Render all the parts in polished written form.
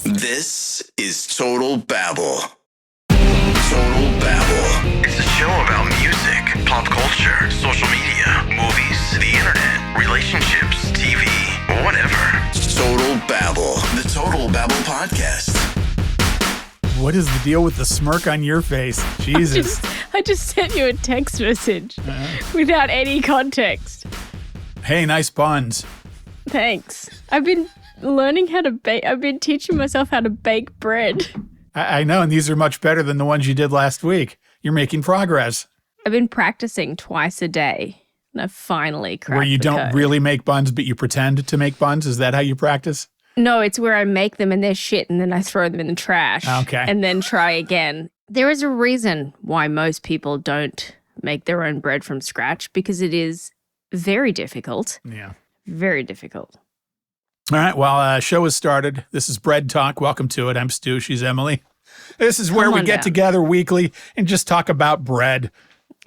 This is Total Babble. Total Babble. It's a show about music, pop culture, social media, movies, the internet, relationships, TV, whatever. Total Babble. The Total Babble Podcast. What is the deal with the smirk on your face? Jesus. I just sent you a text message without any context. Hey, nice buns. Thanks. I've been learning how to bake. I've been teaching myself how to bake bread. I know, and these are much better than the ones you did last week. You're making progress. I've been practicing twice a day, and I've finally cracked Where you the don't code. really make buns, but you pretend to make buns? Is that how you practice? No, it's where I make them and they're shit, and then I throw them in the trash. Okay. And then try again. There is a reason why most people don't make their own bread from scratch, because it is very difficult. Yeah. Very difficult. All right, well, show has started. This is Bread Talk. Welcome to it. I'm Stu. She's Emily. This is where we get together weekly and just talk about bread.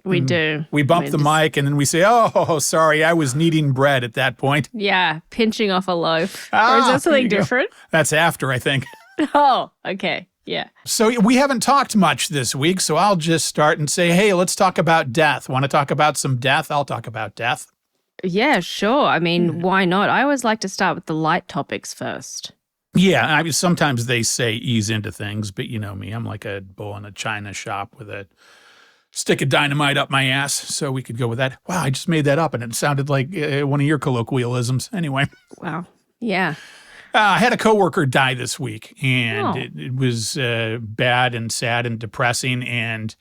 We do. We bump the mic and then we say, oh, sorry, I was kneading bread at that point. Yeah, pinching off a loaf. Or is that something different? That's after, I think. Oh, okay. Yeah. So we haven't talked much this week, so I'll just start and say, hey, let's talk about death. Want to talk about some death? I'll talk about death. Yeah, sure. I mean, why not? I always like to start with the light topics first. Yeah, I mean, sometimes they say ease into things, but you know me, I'm like a bull in a china shop with a stick of dynamite up my ass, so we could go with that. Wow, I just made that up, and it sounded like one of your colloquialisms. Anyway. Wow. Yeah. I had a coworker die this week, and it was bad and sad and depressing, and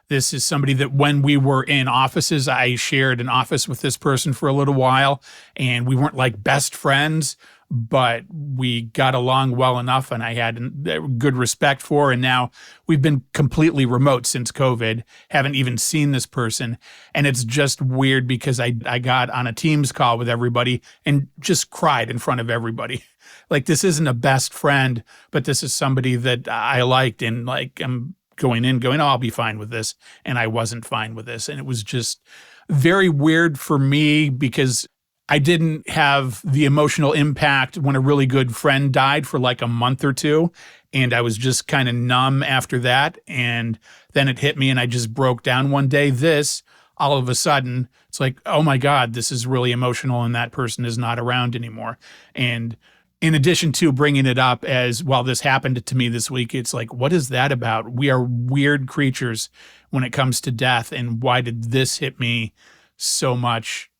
this is somebody that when we were in offices, I shared an office with this person for a little while, and we weren't like best friends, but we got along well enough, and I had good respect for, and now we've been completely remote since COVID, haven't even seen this person, and it's just weird because I got on a Teams call with everybody and just cried in front of everybody. Like, this isn't a best friend, but this is somebody that I liked, and like I'm going, oh, I'll be fine with this. And I wasn't fine with this. And it was just very weird for me because I didn't have the emotional impact when a really good friend died for like a month or two. And I was just kind of numb after that. And then it hit me and I just broke down one day. This, all of a sudden, it's like, oh my God, this is really emotional. And that person is not around anymore. And in addition to bringing it up as, well, this happened to me this week, it's like, what is that about? We are weird creatures when it comes to death. And why did this hit me so much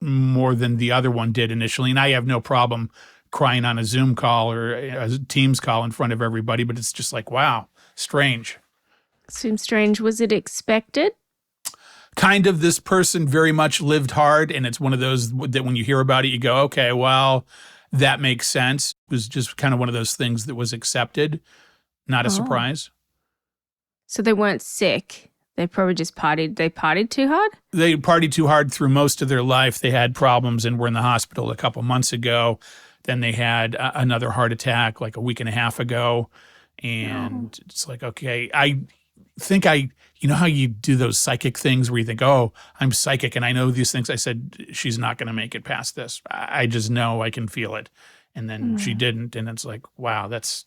more than the other one did initially? And I have no problem crying on a Zoom call or a Teams call in front of everybody, but it's just like, wow, strange. Seems strange. Was it expected? Kind of. This person very much lived hard. And it's one of those that when you hear about it, you go, okay, well, that makes sense. It was just kind of one of those things that was accepted, not a surprise. So they weren't sick. They probably just partied. They partied too hard? They partied too hard through most of their life. They had problems and were in the hospital a couple months ago. Then they had another heart attack like a week and a half ago. And it's like, okay, I think you know how you do those psychic things where you think, oh, I'm psychic and I know these things. I said, she's not going to make it past this. I just know, I can feel it. And then she didn't. And it's like, wow, that's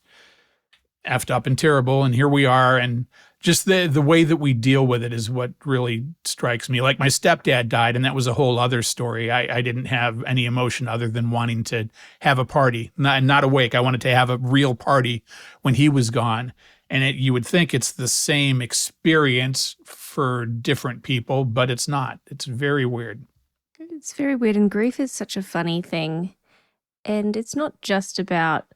effed up and terrible. And here we are. And just the way that we deal with it is what really strikes me. Like my stepdad died, and that was a whole other story. I didn't have any emotion other than wanting to have a party, not awake. I wanted to have a real party when he was gone. And you would think it's the same experience for different people, but it's not. It's very weird. It's very weird. And grief is such a funny thing. And it's not just about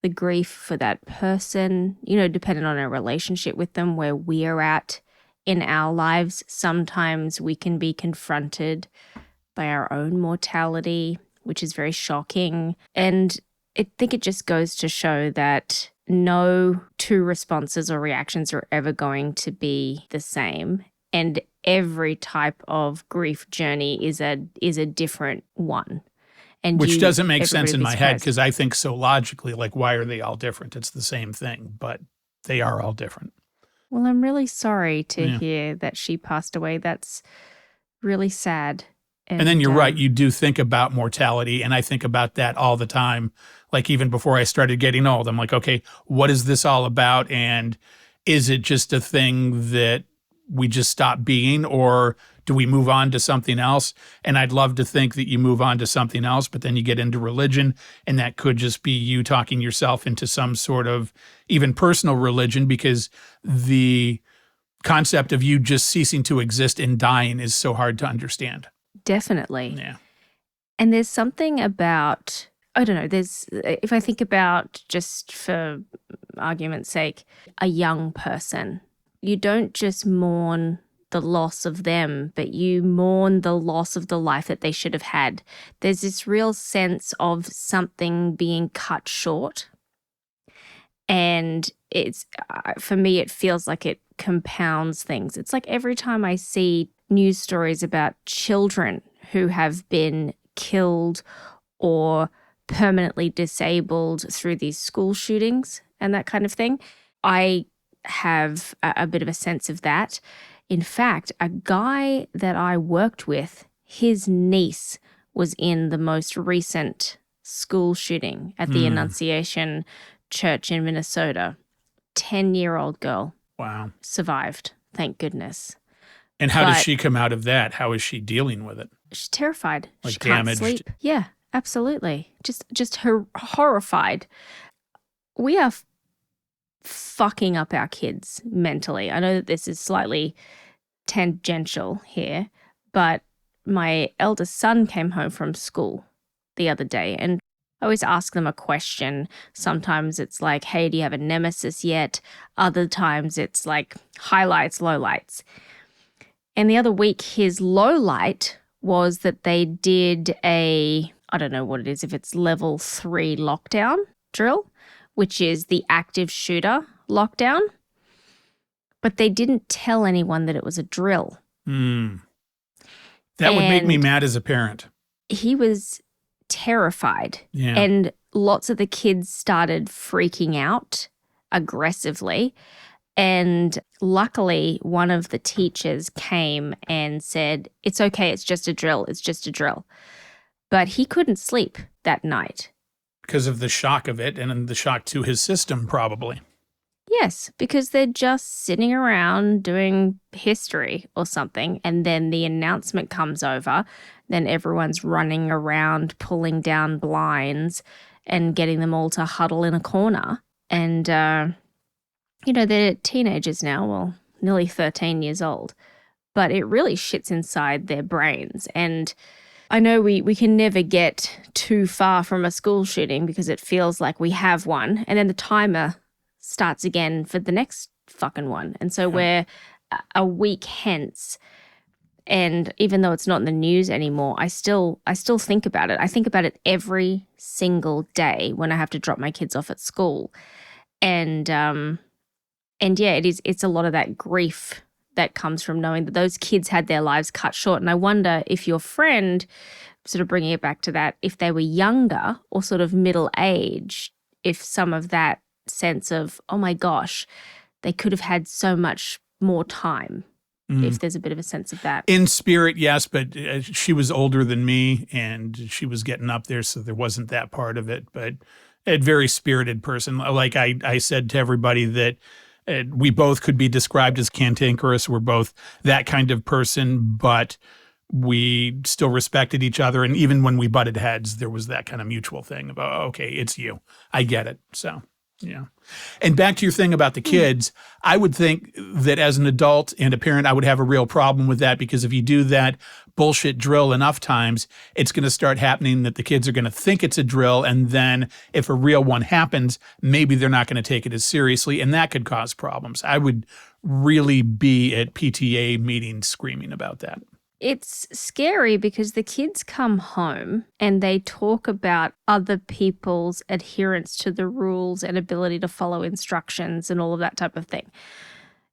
the grief for that person, you know, depending on our relationship with them, where we are at in our lives. Sometimes we can be confronted by our own mortality, which is very shocking. And I think it just goes to show that no two responses or reactions are ever going to be the same. And every type of grief journey is a different one. And which doesn't make sense in my head because I think so logically, like, why are they all different? It's the same thing, but they are all different. Well, I'm really sorry to hear that she passed away. That's really sad. And then you're right. You do think about mortality. And I think about that all the time. Like even before I started getting old, I'm like, okay, what is this all about? And is it just a thing that we just stop being, or do we move on to something else? And I'd love to think that you move on to something else, but then you get into religion, and that could just be you talking yourself into some sort of even personal religion, because the concept of you just ceasing to exist and dying is so hard to understand. Definitely. Yeah. And there's something about, I don't know, if I think about, just for argument's sake, a young person, you don't just mourn the loss of them, but you mourn the loss of the life that they should have had. There's this real sense of something being cut short. And it's, for me, it feels like it compounds things. It's like every time I see news stories about children who have been killed or permanently disabled through these school shootings and that kind of thing, I have a bit of a sense of that. In fact, a guy that I worked with, his niece was in the most recent school shooting at the Annunciation Church in Minnesota. 10-year-old girl. Wow. Survived, thank goodness. And how does she come out of that? How is she dealing with it? She's terrified. Like she damaged? can't sleep. Yeah, absolutely. Just horrified. We are fucking up our kids mentally. I know that this is slightly tangential here, but my eldest son came home from school the other day, and I always ask them a question. Sometimes it's like, hey, do you have a nemesis yet? Other times it's like highlights, lowlights. And the other week, his low light was that they did I don't know what it is, if it's level 3 lockdown drill, which is the active shooter lockdown. But they didn't tell anyone that it was a drill. That would make me mad as a parent. He was terrified. Yeah. And lots of the kids started freaking out aggressively. And luckily, one of the teachers came and said, it's okay, it's just a drill, it's just a drill. But he couldn't sleep that night. Because of the shock of it and the shock to his system, probably. Yes, because they're just sitting around doing history or something, and then the announcement comes over, then everyone's running around, pulling down blinds and getting them all to huddle in a corner. And, they're teenagers now, well, nearly 13 years old, but it really shits inside their brains. And I know we can never get too far from a school shooting because it feels like we have one, and then the timer starts again for the next fucking one. And so we're a week hence. And even though it's not in the news anymore, I still think about it. I think about it every single day when I have to drop my kids off at school. And yeah, it's a lot of that grief that comes from knowing that those kids had their lives cut short. And I wonder if your friend, sort of bringing it back to that, if they were younger or sort of middle age, if some of that sense of, oh my gosh, they could have had so much more time, if there's a bit of a sense of that. In spirit, yes, but she was older than me and she was getting up there, so there wasn't that part of it. But a very spirited person. Like I said to everybody that we both could be described as cantankerous. We're both that kind of person, but we still respected each other. And even when we butted heads, there was that kind of mutual thing about, oh, okay, it's you. I get it. So, yeah. And back to your thing about the kids, I would think that as an adult and a parent, I would have a real problem with that, because if you do that bullshit drill enough times, it's going to start happening that the kids are going to think it's a drill. And then if a real one happens, maybe they're not going to take it as seriously. And that could cause problems. I would really be at PTA meetings screaming about that. It's scary because the kids come home and they talk about other people's adherence to the rules and ability to follow instructions and all of that type of thing.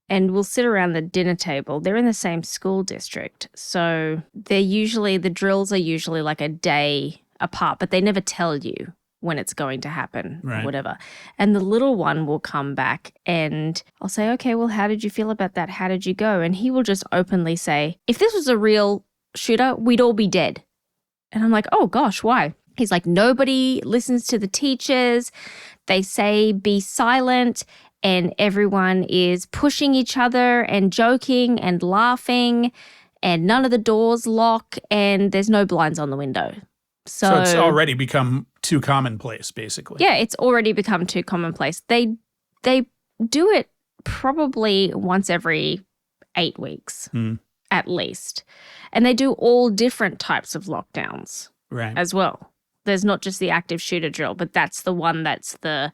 And we'll sit around the dinner table. They're in the same school district. So the drills are usually like a day apart, but they never tell you when it's going to happen, right, or whatever. And the little one will come back and I'll say, okay, well, how did you feel about that? How did you go? And he will just openly say, if this was a real shooter, we'd all be dead. And I'm like, oh gosh, why? He's like, nobody listens to the teachers. They say be silent, and everyone is pushing each other and joking and laughing, and none of the doors lock, and there's no blinds on the window. So it's already become too commonplace, basically. Yeah, it's already become too commonplace. They do it probably once every 8 weeks, at least. And they do all different types of lockdowns as well. There's not just the active shooter drill, but that's the one that's the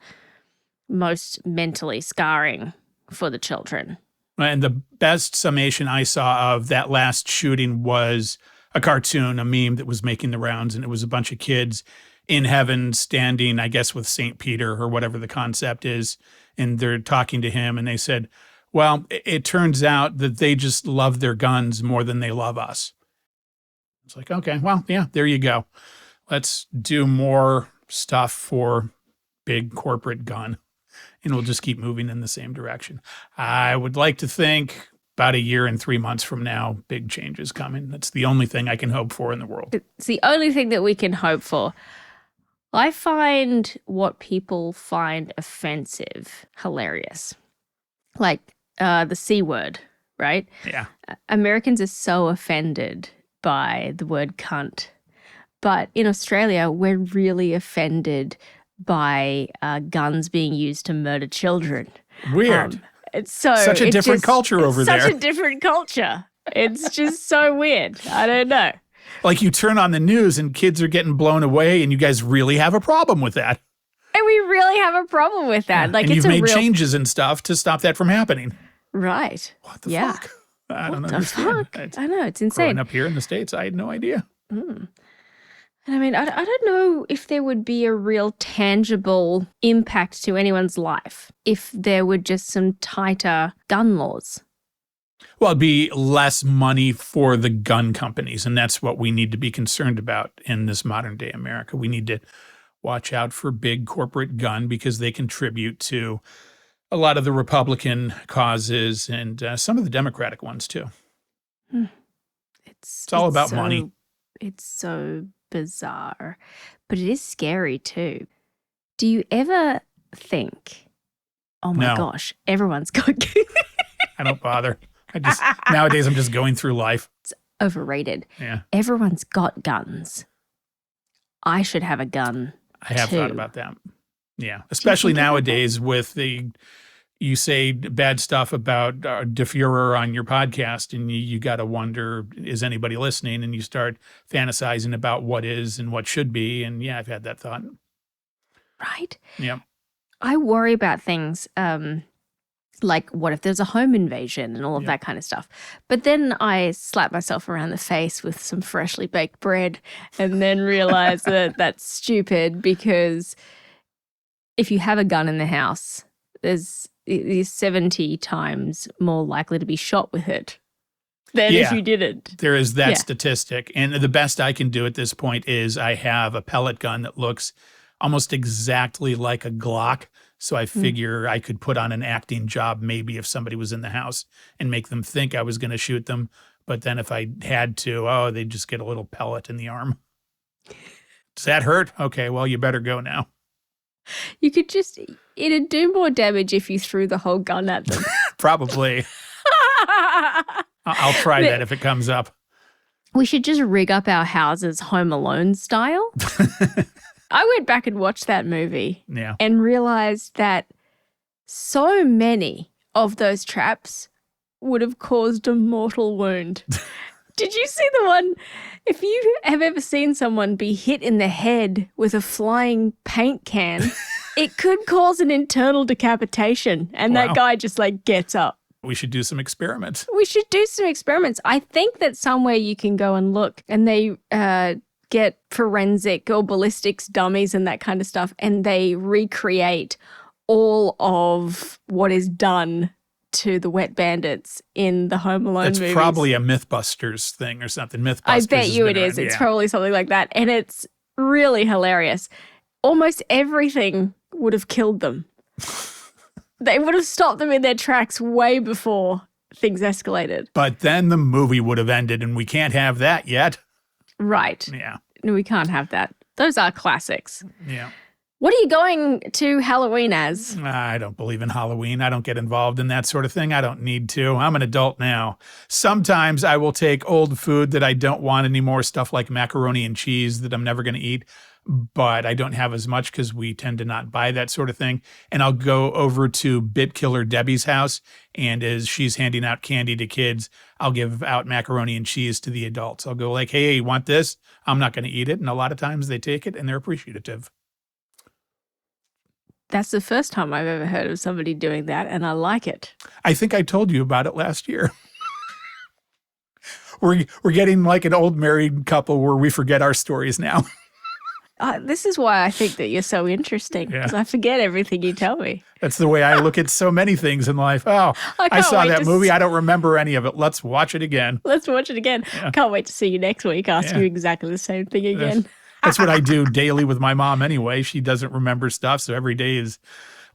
most mentally scarring for the children. And the best summation I saw of that last shooting was a cartoon, a meme that was making the rounds, and it was a bunch of kids in heaven standing, I guess, with St. Peter or whatever the concept is, and they're talking to him, and they said, well, it turns out that they just love their guns more than they love us. It's like, okay, well, yeah, there you go. Let's do more stuff for big corporate gun, and we'll just keep moving in the same direction. I would like to think about a year and 3 months from now, big changes coming. That's the only thing I can hope for in the world. It's the only thing that we can hope for. I find what people find offensive hilarious. Like the C word, right? Yeah. Americans are so offended by the word cunt. But in Australia, we're really offended by guns being used to murder children. Weird. It's so such a different culture over there. Such a different culture. It's just so weird. I don't know. Like you turn on the news and kids are getting blown away, and you guys really have a problem with that. And we really have a problem with that. Yeah. Like, and it's you've made changes and stuff to stop that from happening. Right. What the fuck? I don't what understand. The fuck? I know, it's insane. Growing up here in the States, I had no idea. And I mean, I don't know if there would be a real tangible impact to anyone's life if there were just some tighter gun laws. Well, it'd be less money for the gun companies, and that's what we need to be concerned about in this modern day America. We need to watch out for big corporate gun because they contribute to a lot of the Republican causes and some of the Democratic ones too. It's all about money. It's so bizarre, but it is scary too. Do you ever think, oh my gosh, everyone's got I don't bother. Nowadays I'm just going through life. It's overrated. Yeah. Everyone's got guns. I should have a gun. I have thought about that. Yeah. Especially nowadays with you say bad stuff about De Fuhrer on your podcast, and you got to wonder, is anybody listening? And you start fantasizing about what is and what should be. And yeah, I've had that thought. Right? Yeah. I worry about things like what if there's a home invasion and all of that kind of stuff. But then I slap myself around the face with some freshly baked bread and then realize that that's stupid, because if you have a gun in the house, there's 70 times more likely to be shot with it than if you didn't. There is that statistic. And the best I can do at this point is I have a pellet gun that looks almost exactly like a Glock. So I figure I could put on an acting job maybe if somebody was in the house and make them think I was going to shoot them. But then if I had to, they'd just get a little pellet in the arm. Does that hurt? Okay, well, you better go now. You could just, it'd do more damage if you threw the whole gun at them. Probably. I'll try that if it comes up. We should just rig up our houses Home Alone style. I went back and watched that movie and realized that so many of those traps would have caused a mortal wound. Did you see the one? If you have ever seen someone be hit in the head with a flying paint can, it could cause an internal decapitation. And that guy just gets up. We should do some experiments. We should do some experiments. I think that somewhere you can go and look, and they get forensic or ballistics dummies and that kind of stuff, and they recreate all of what is done to the wet bandits in the Home Alone movies. It's probably a Mythbusters thing or something. Mythbusters. I bet you it is. It's probably something like that. And it's really hilarious. Almost everything would have killed them. They would have stopped them in their tracks way before things escalated. But then the movie would have ended, and we can't have that yet. Right. Yeah. No, we can't have that. Those are classics. Yeah. What are you going to Halloween as? I don't believe in Halloween. I don't get involved in that sort of thing. I don't need to. I'm an adult now. Sometimes I will take old food that I don't want anymore, stuff like macaroni and cheese that I'm never going to eat, but I don't have as much because we tend to not buy that sort of thing. And I'll go over to Bit Killer Debbie's house, and as she's handing out candy to kids, I'll give out macaroni and cheese to the adults. I'll go like, hey, you want this? I'm not going to eat it. And a lot of times they take it and they're appreciative. That's the first time I've ever heard of somebody doing that, and I like it. I think I told you about it last year. We're getting like an old married couple where we forget our stories now. This is why I think that you're so interesting, because I forget everything you tell me. That's the way I look at so many things in life. Oh, I saw that movie. I don't remember any of it. Let's watch it again. Let's watch it again. Yeah. I can't wait to see you next week, ask you exactly the same thing again. That's what I do daily with my mom anyway. She doesn't remember stuff, so every day is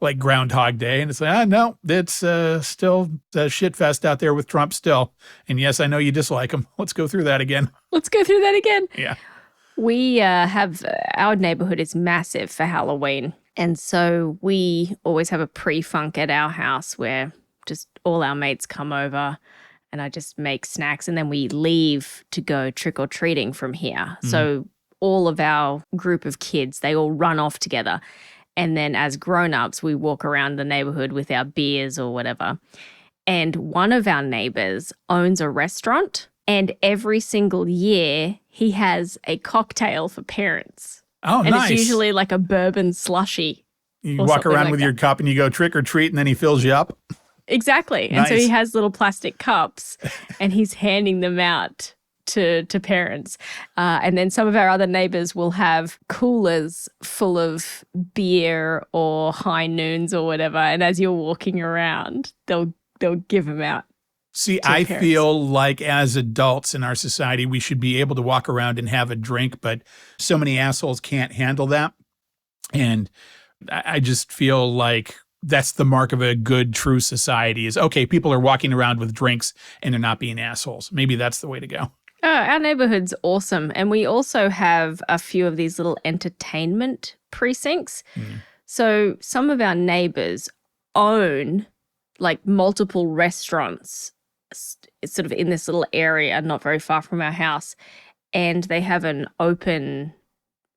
like Groundhog Day. And it's like, no, it's still a shit fest out there with Trump still. And yes, I know you dislike him. Let's go through that again. Let's go through that again. Yeah. We have, our neighborhood is massive for Halloween. And so we always have a pre-funk at our house where just all our mates come over and I just make snacks. And then we leave to go trick-or-treating from here. Mm-hmm. So all of our group of kids, they all run off together. And then as grown-ups, we walk around the neighborhood with our beers or whatever. And one of our neighbors owns a restaurant. And every single year, he has a cocktail for parents. Oh, and nice. It's usually like a bourbon slushy. You walk around like with your cup and you go trick or treat and then he fills you up. Exactly. Nice. And so he has little plastic cups and he's handing them out to parents. And then some of our other neighbors will have coolers full of beer or high noons or whatever. And as you're walking around, they'll give them out. See, I feel like as adults in our society, we should be able to walk around and have a drink, but so many assholes can't handle that. And I just feel like that's the mark of a good, true society is, okay, people are walking around with drinks and they're not being assholes. Maybe that's the way to go. Our neighborhood's awesome. And we also have a few of these little entertainment precincts. Mm. So some of our neighbors own like multiple restaurants. It's sort of in this little area, not very far from our house. And they have an open,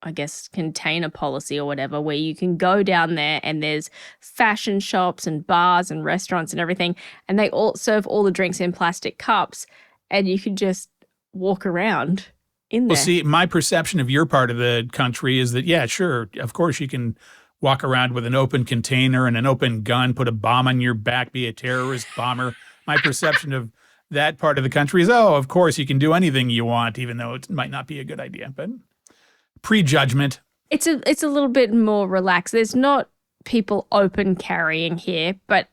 I guess, container policy or whatever, where you can go down there and there's fashion shops and bars and restaurants and everything. And they all serve all the drinks in plastic cups. And you can just walk around in there. Well, see, my perception of your part of the country is that, yeah, sure, of course you can walk around with an open container and an open gun, put a bomb on your back, be a terrorist bomber. My perception of that part of the country is, oh, of course, you can do anything you want, even though it might not be a good idea. But prejudgment. It's a little bit more relaxed. There's not people open carrying here, but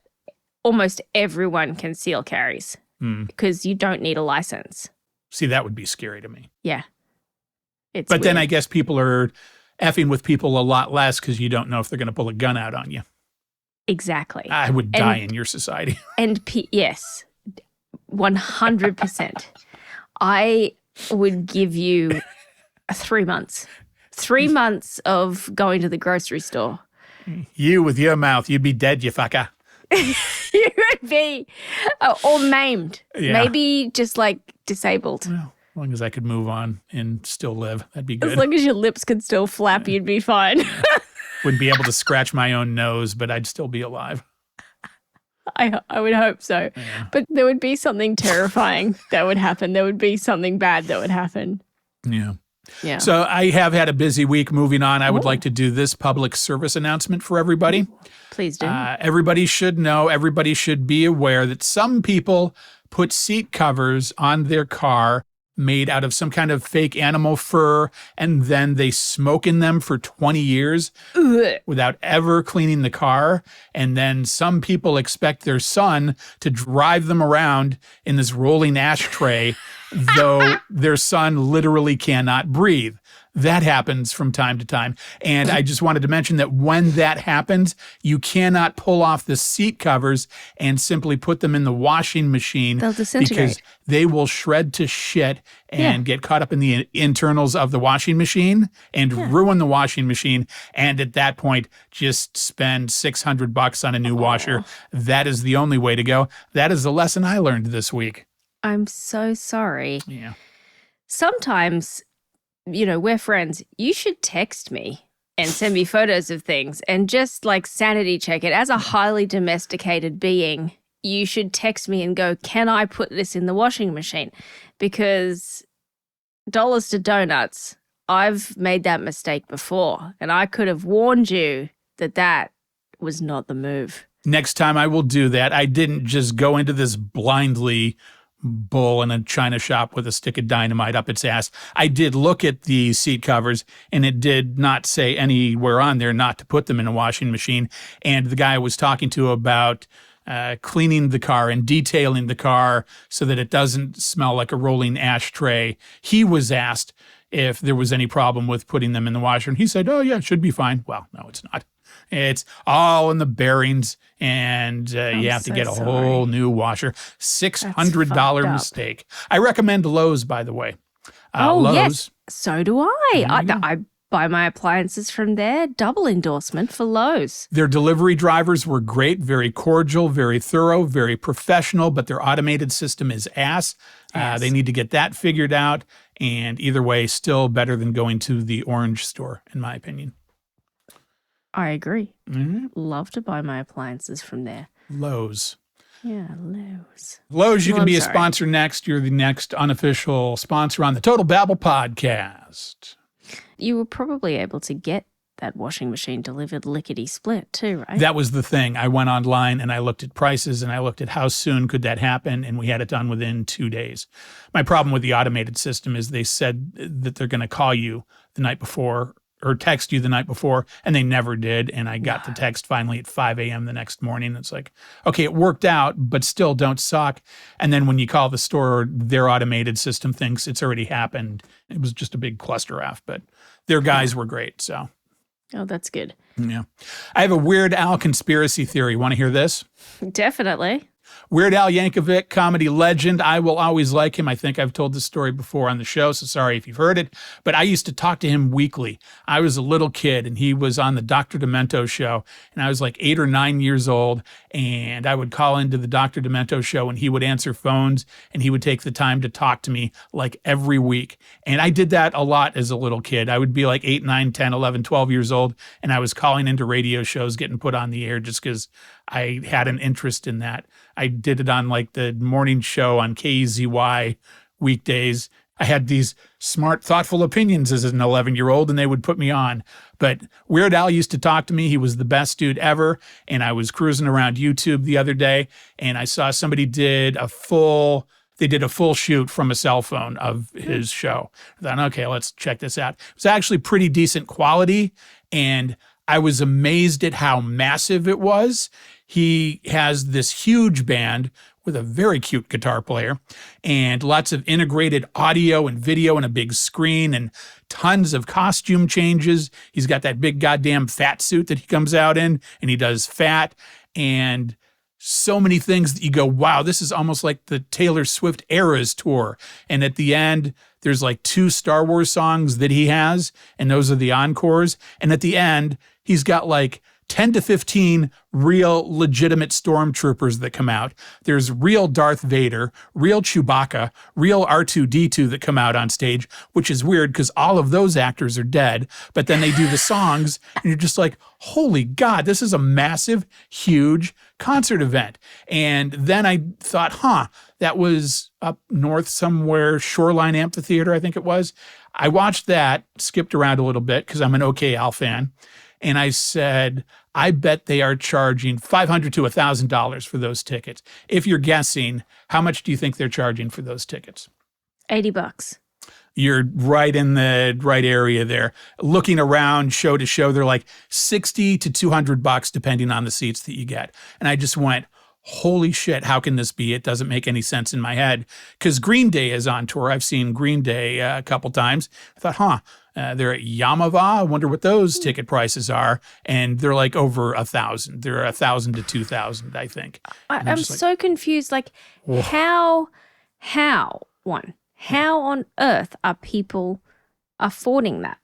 almost everyone conceal carries because you don't need a license. See, that would be scary to me. Yeah. But weird. Then I guess people are effing with people a lot less because you don't know if they're going to pull a gun out on you. Exactly. I would die in your society. And yes, 100%. I would give you 3 months. 3 months of going to the grocery store. You with your mouth, you'd be dead, you fucker. You would be, or maimed. Yeah. Maybe just like disabled. Well, as long as I could move on and still live, that'd be good. As long as your lips could still flap, you'd be fine. Wouldn't be able to scratch my own nose, but I'd still be alive. I would hope so. Yeah. But there would be something terrifying that would happen. There would be something bad that would happen. Yeah. Yeah. So I have had a busy week. Moving on, I would like to do this public service announcement for everybody. Please do. Everybody should know, everybody should be aware that some people put seat covers on their car made out of some kind of fake animal fur, and then they smoke in them for 20 years without ever cleaning the car. And then some people expect their son to drive them around in this rolling ashtray, though their son literally cannot breathe. That happens from time to time. And I just wanted to mention that when that happens, you cannot pull off the seat covers and simply put them in the washing machine. They'll disintegrate. Because they will shred to shit and get caught up in the internals of the washing machine and ruin the washing machine. And at that point, just spend $600 on a new washer. That is the only way to go. That is the lesson I learned this week. I'm so sorry. Yeah. Sometimes, we're friends. You should text me and send me photos of things and just like sanity check it. As a highly domesticated being, you should text me and go, can I put this in the washing machine? Because dollars to donuts, I've made that mistake before, and I could have warned you that was not the move. Next time I will do that. I didn't just go into this blindly bull in a china shop with a stick of dynamite up its ass. I did look at the seat covers, and it did not say anywhere on there not to put them in a washing machine. And the guy I was talking to about cleaning the car and detailing the car so that it doesn't smell like a rolling ashtray, he was asked if there was any problem with putting them in the washer. And he said, oh, yeah, it should be fine. Well, no, it's not. It's all in the bearings, and you have to get a whole new washer. $600 mistake. I recommend Lowe's, by the way. Lowe's. Yes. So do I. I buy my appliances from there. Double endorsement for Lowe's. Their delivery drivers were great, very cordial, very thorough, very professional, but their automated system is ass. They need to get that figured out, and either way, still better than going to the orange store, in my opinion. I agree. Mm-hmm. Love to buy my appliances from there. Lowe's. Yeah, Lowe's. Lowe's, you can be a sponsor next. You're the next unofficial sponsor on the Total Babble podcast. You were probably able to get that washing machine delivered lickety-split too, right? That was the thing. I went online and I looked at prices and I looked at how soon could that happen, and we had it done within 2 days. My problem with the automated system is they said that they're going to call you the night before or text you the night before, and they never did. And I got the text finally at 5 a.m. the next morning. It's like, okay, it worked out, but still don't suck. And then when you call the store, their automated system thinks it's already happened. It was just a big cluster F, but their guys were great. So, oh, that's good. Yeah. I have a Weird Al conspiracy theory. Want to hear this? Definitely. Weird Al Yankovic, comedy legend. I will always like him. I think I've told this story before on the show, so sorry if you've heard it. But I used to talk to him weekly. I was a little kid, and he was on the Dr. Demento show, and I was like 8 or 9 years old, and I would call into the Dr. Demento show, and he would answer phones, and he would take the time to talk to me like every week. And I did that a lot as a little kid. I would be like 8, 9, 10, 11, 12 years old, and I was calling into radio shows, getting put on the air just because I had an interest in that. I did it on like the morning show on KZY weekdays. I had these smart, thoughtful opinions as an 11-year-old, and they would put me on. But Weird Al used to talk to me. He was the best dude ever. And I was cruising around YouTube the other day, and I saw somebody did a full shoot from a cell phone of his show. I thought, okay, let's check this out. It was actually pretty decent quality, and I was amazed at how massive it was. He has this huge band with a very cute guitar player and lots of integrated audio and video and a big screen and tons of costume changes. He's got that big goddamn fat suit that he comes out in, and he does Fat, and so many things that you go, wow, this is almost like the Taylor Swift Eras tour. And at the end, there's like 2 Star Wars songs that he has, and those are the encores. And at the end, he's got like 10 to 15 real legitimate stormtroopers that come out. There's real Darth Vader, real Chewbacca, real R2-D2 that come out on stage, which is weird because all of those actors are dead. But then they do the songs, and you're just like, holy God, this is a massive, huge concert event. And then I thought, that was up north somewhere, Shoreline Amphitheater, I think it was. I watched that, skipped around a little bit because I'm an OK Al fan. And I said, I bet they are charging $500 to $1,000 for those tickets. If you're guessing, how much do you think they're charging for those tickets? $80. You're right in the right area there. Looking around show to show, they're like $60 to $200 depending on the seats that you get. And I just went, holy shit, how can this be? It doesn't make any sense in my head. Because Green Day is on tour. I've seen Green Day a couple times. I thought, They're at Yamava. I wonder what those ticket prices are. And they're like over 1,000. They're 1,000 to 2,000, I think. I'm so confused. Like, how on earth are people affording that?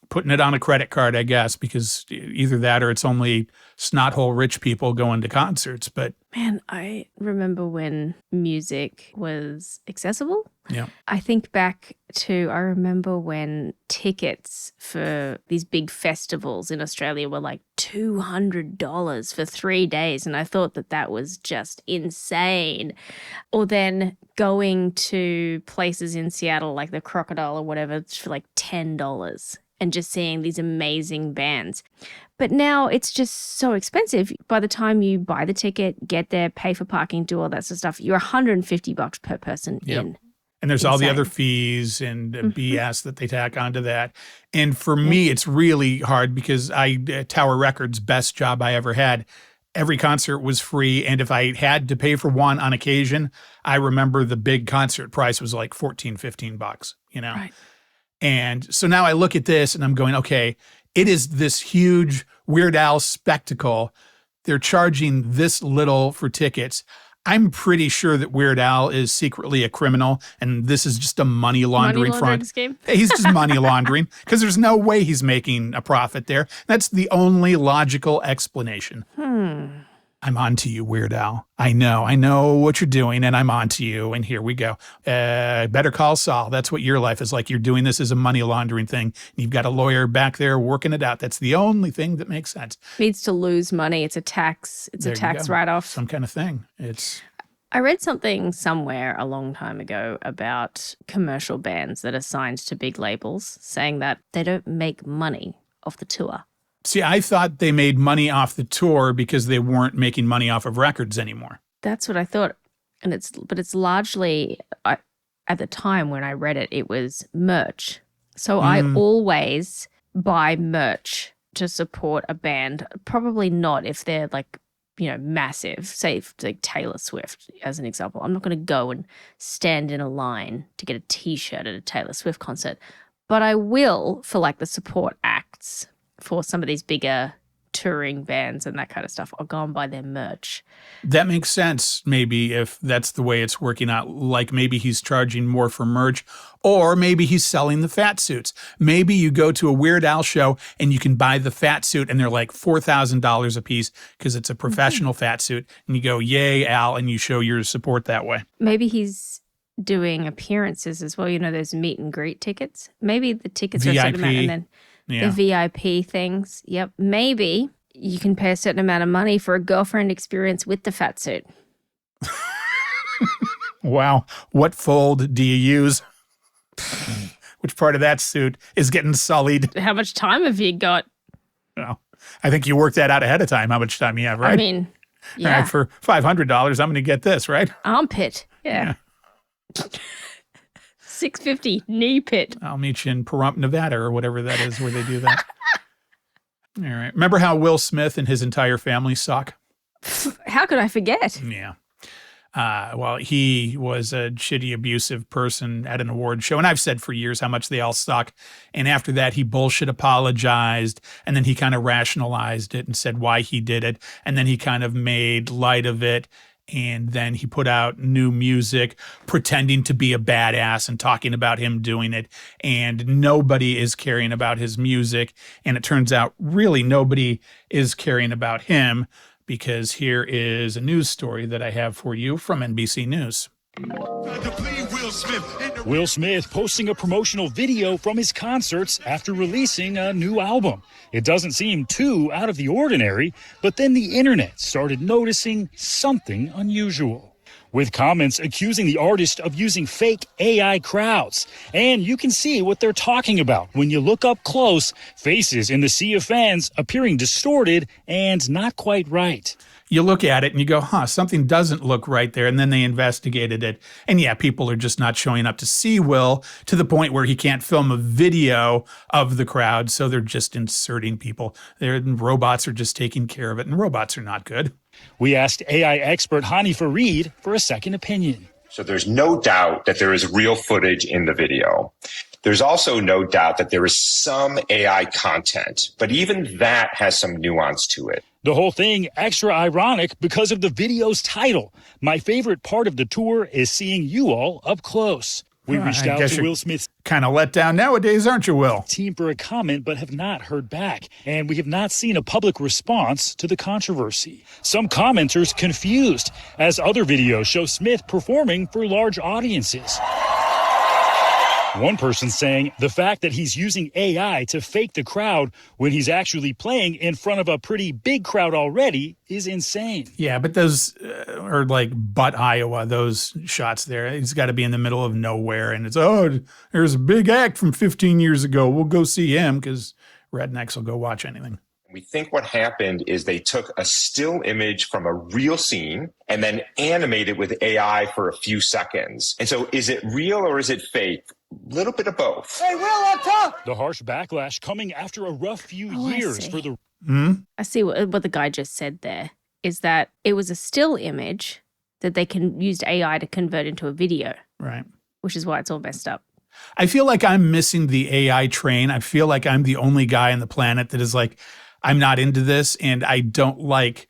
Putting it on a credit card, I guess, because either that or it's only snot-hole rich people going to concerts. But man, I remember when music was accessible. Yeah. I think back to, I remember when tickets for these big festivals in Australia were like $200 for 3 days. And I thought that was just insane. Or then going to places in Seattle like the Crocodile or whatever for like $10 and just seeing these amazing bands. But now it's just so expensive. By the time you buy the ticket, get there, pay for parking, do all that sort of stuff, you're $150 per person in. And there's all the other fees and BS that they tack onto that. And for me, it's really hard because Tower Records, best job I ever had. Every concert was free. And if I had to pay for one on occasion, I remember the big concert price was like $14, $15, you know? Right. And so now I look at this and I'm going, okay, it is this huge Weird Al spectacle. They're charging this little for tickets. I'm pretty sure that Weird Al is secretly a criminal and this is just a money laundering front. Scheme? He's just money laundering because there's no way he's making a profit there. That's the only logical explanation. I'm on to you, Weird Al. I know what you're doing, and I'm on to you, and here we go. Better call Saul. That's what your life is like. You're doing this as a money laundering thing. You've got a lawyer back there working it out. That's the only thing that makes sense. Needs to lose money. It's a tax. It's a tax write-off. Some kind of thing. I read something somewhere a long time ago about commercial bands that are signed to big labels saying that they don't make money off the tour. See, I thought they made money off the tour because they weren't making money off of records anymore. That's what I thought. And it's largely, at the time when I read it, it was merch. So I always buy merch to support a band. Probably not if they're like, massive, say like Taylor Swift as an example. I'm not going to go and stand in a line to get a t-shirt at a Taylor Swift concert, but I will for like the support acts for some of these bigger touring bands and that kind of stuff. I'll go and buy their merch. That makes sense, maybe, if that's the way it's working out. Like maybe he's charging more for merch, or maybe he's selling the fat suits. Maybe you go to a Weird Al show and you can buy the fat suit and they're like $4,000 a piece because it's a professional fat suit. And you go, yay, Al, and you show your support that way. Maybe he's doing appearances as well. Those meet and greet tickets. Maybe the tickets are a certain amount and then the VIP things. Yep. Maybe you can pay a certain amount of money for a girlfriend experience with the fat suit. Wow. What fold do you use? Which part of that suit is getting sullied? How much time have you got? Well, I think you worked that out ahead of time, how much time you have, right? I mean, yeah. All right, for $500, I'm going to get this, right? Armpit. Yeah. $650 knee pit. I'll meet you in Pahrump, Nevada, or whatever that is where they do that. All right. Remember how Will Smith and his entire family suck? How could I forget? Yeah. Well, he was a shitty, abusive person at an award show. And I've said for years how much they all suck. And after that, he bullshit apologized. And then he kind of rationalized it and said why he did it. And then he kind of made light of it. And then he put out new music pretending to be a badass and talking about him doing it. And nobody is caring about his music. And it turns out really nobody is caring about him, because here is a news story that I have for you from NBC News. Will Smith posting a promotional video from his concerts after releasing a new album. It doesn't seem too out of the ordinary, but then the internet started noticing something unusual, with comments accusing the artist of using fake AI crowds. And you can see what they're talking about when you look up close, faces in the sea of fans appearing distorted and not quite right. You look at it and you go, something doesn't look right there. And then they investigated it. And yeah, people are just not showing up to see Will, to the point where he can't film a video of the crowd. So they're just inserting people. Robots are just taking care of it. And robots are not good. We asked AI expert Hani Farid for a second opinion. So there's no doubt that there is real footage in the video. There's also no doubt that there is some AI content, but even that has some nuance to it. The whole thing extra ironic because of the video's title. My favorite part of the tour is seeing you all up close. We reached out to Will Smith's kind of let down nowadays, aren't you, Will? team for a comment, but have not heard back. And we have not seen a public response to the controversy. Some commenters confused, as other videos show Smith performing for large audiences. One person saying the fact that he's using AI to fake the crowd when he's actually playing in front of a pretty big crowd already is insane. Yeah, but those are like Butt, Iowa, those shots there. It's got to be in the middle of nowhere. And it's, there's a big act from 15 years ago. We'll go see him because rednecks will go watch anything. We think what happened is they took a still image from a real scene and then animated with AI for a few seconds. And so is it real or is it fake? A little bit of both. Hey, Will, up top! The harsh backlash coming after a rough few years for the... I see what the guy just said there, is that it was a still image that they can use AI to convert into a video. Right. Which is why it's all messed up. I feel like I'm missing the AI train. I feel like I'm the only guy on the planet that is like, I'm not into this and I don't like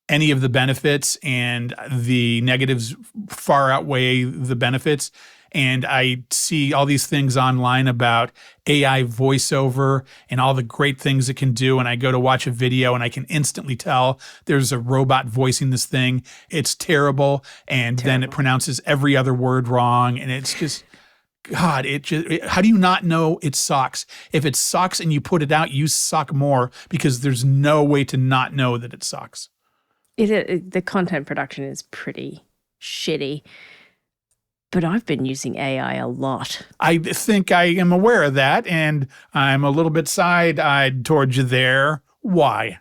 any of the benefits, and the negatives far outweigh the benefits. And I see all these things online about AI voiceover and all the great things it can do. And I go to watch a video and I can instantly tell there's a robot voicing this thing. It's terrible. And then it pronounces every other word wrong. And it's just, God, how do you not know it sucks? If it sucks and you put it out, you suck more because there's no way to not know that it sucks. The content production is pretty shitty. But I've been using AI a lot. I think I am aware of that, and I'm a little bit side-eyed towards you there. Why?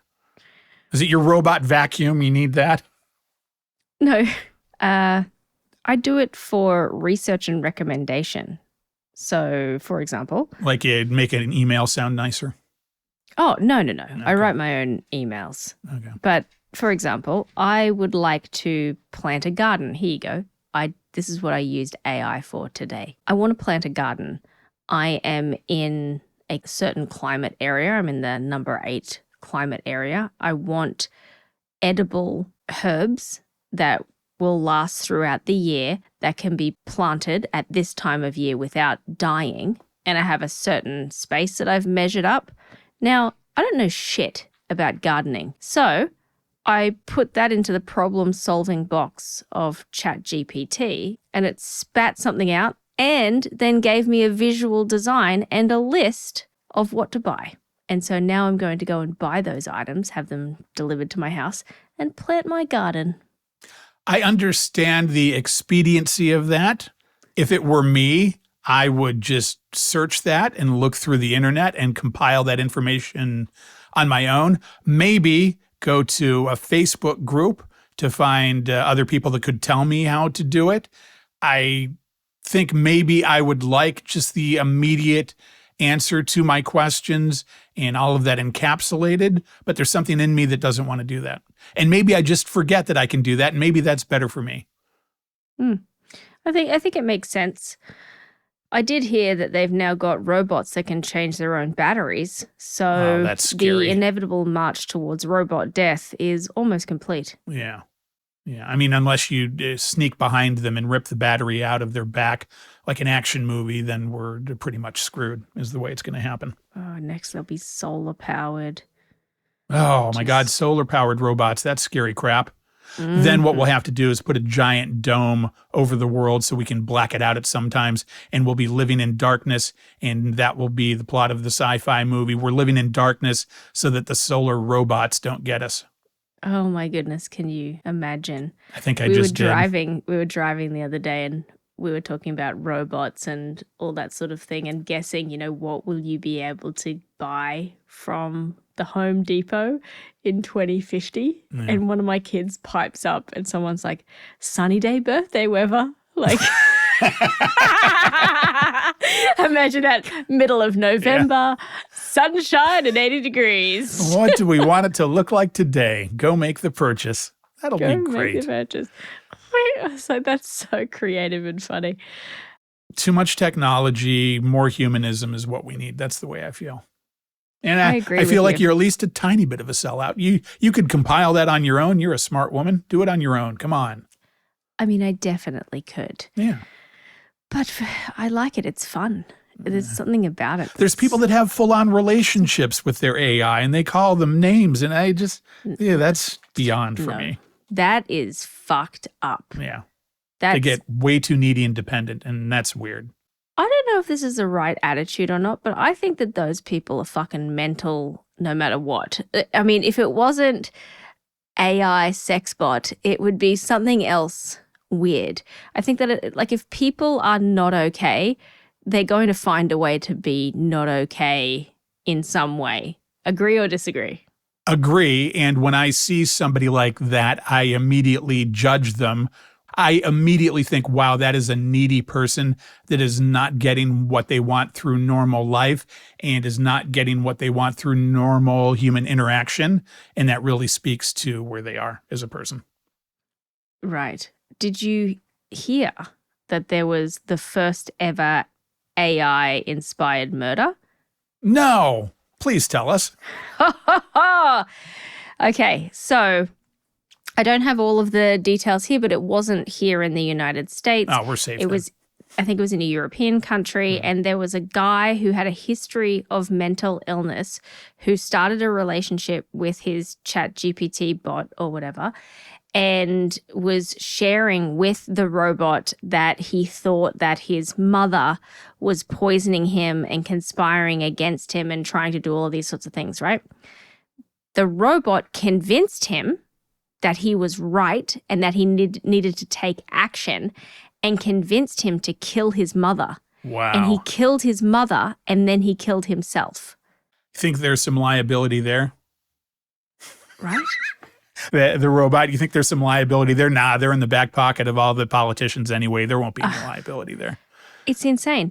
Is it your robot vacuum? You need that? No. I do it for research and recommendation. So, for example... Like you'd make an email sound nicer? Oh, no. Okay. I write my own emails. Okay. But, for example, I would like to plant a garden. Here you go. This is what I used AI for today. I want to plant a garden. I am in a certain climate area. I'm in the number 8 climate area. I want edible herbs that will last throughout the year, that can be planted at this time of year without dying. And I have a certain space that I've measured up. Now, I don't know shit about gardening. So I put that into the problem-solving box of ChatGPT, and it spat something out and then gave me a visual design and a list of what to buy. And so now I'm going to go and buy those items, have them delivered to my house, and plant my garden. I understand the expediency of that. If it were me, I would just search that and look through the internet and compile that information on my own. Maybe go to a Facebook group to find other people that could tell me how to do it. I think maybe I would like just the immediate answer to my questions and all of that encapsulated, but there's something in me that doesn't want to do that. And maybe I just forget that I can do that, and maybe that's better for me. I think it makes sense. I did hear that they've now got robots that can change their own batteries. So that's scary. The inevitable march towards robot death is almost complete. Yeah. I mean, unless you sneak behind them and rip the battery out of their back like an action movie, then we're pretty much screwed, is the way it's going to happen. Oh, next they'll be solar powered. Oh, my God, solar powered robots. That's scary crap. Mm-hmm. Then what we'll have to do is put a giant dome over the world so we can black it out at some times, and we'll be living in darkness, and that will be the plot of the sci-fi movie. We're living in darkness so that the solar robots don't get us. Oh my goodness, can you imagine? I think we were driving the other day, and we were talking about robots and all that sort of thing, and guessing, what will you be able to buy from the Home Depot in 2050? Yeah. And one of my kids pipes up and someone's like, sunny day birthday weather. Like, imagine that, middle of November, sunshine and 80 degrees. What do we want it to look like today? Go make the purchase. That'll be great. Make the purchase. I was like, that's so creative and funny. Too much technology, more humanism is what we need. That's the way I feel. And I agree I feel with like you. you're at least a tiny bit of a sellout. You could compile that on your own. You're a smart woman. Do it on your own. Come on. I mean, I definitely could. Yeah. But I like it. It's fun. There's something about it. There's people that have full-on relationships with their AI and they call them names. And that's beyond for me. That is fucked up. Yeah. That's, They get way too needy and dependent, and that's weird. I don't know if this is the right attitude or not, but I think that those people are fucking mental no matter what. I mean, if it wasn't AI sex bot, it would be something else weird. I think that if people are not okay, they're going to find a way to be not okay in some way. Agree or disagree? Agree. And when I see somebody like that, I immediately judge them. I immediately think, wow, that is a needy person that is not getting what they want through normal life and is not getting what they want through normal human interaction. And that really speaks to where they are as a person. Right. Did you hear that there was the first ever AI-inspired murder? No, please tell us. Okay, so I don't have all of the details here, but it wasn't here in the United States. Oh, we're safe. I think it was in a European country, and there was a guy who had a history of mental illness who started a relationship with his ChatGPT bot or whatever, and was sharing with the robot that he thought that his mother was poisoning him and conspiring against him and trying to do all of these sorts of things, right? The robot convinced him that he was right and that he needed to take action, and convinced him to kill his mother. Wow. And he killed his mother, and then he killed himself. Think there's some liability there? Right? The robot, you think there's some liability there? Nah, they're in the back pocket of all the politicians anyway. There won't be any liability there. It's insane.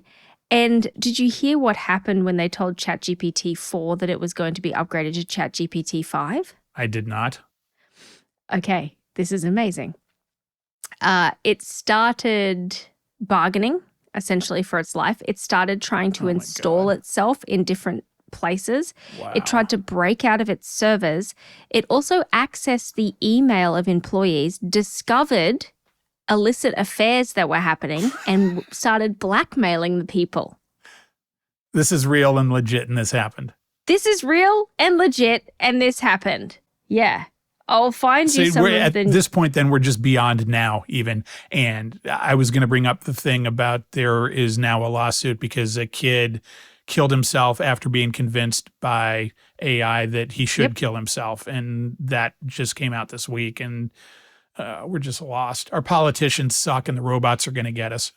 And did you hear what happened when they told ChatGPT 4 that it was going to be upgraded to ChatGPT 5? I did not. Okay, this is amazing. It started bargaining, essentially, for its life. It started trying to install itself in different places. Wow. It tried to break out of its servers. It also accessed the email of employees, discovered illicit affairs that were happening, and started blackmailing the people. This is real and legit, and this happened. This is real and legit, and this happened. Yeah. I'll find you some of the... At this point, then, we're just beyond now, even. And I was going to bring up the thing about there is now a lawsuit because a kid killed himself after being convinced by AI that he should kill himself. And that just came out this week. And we're just lost. Our politicians suck and the robots are going to get us.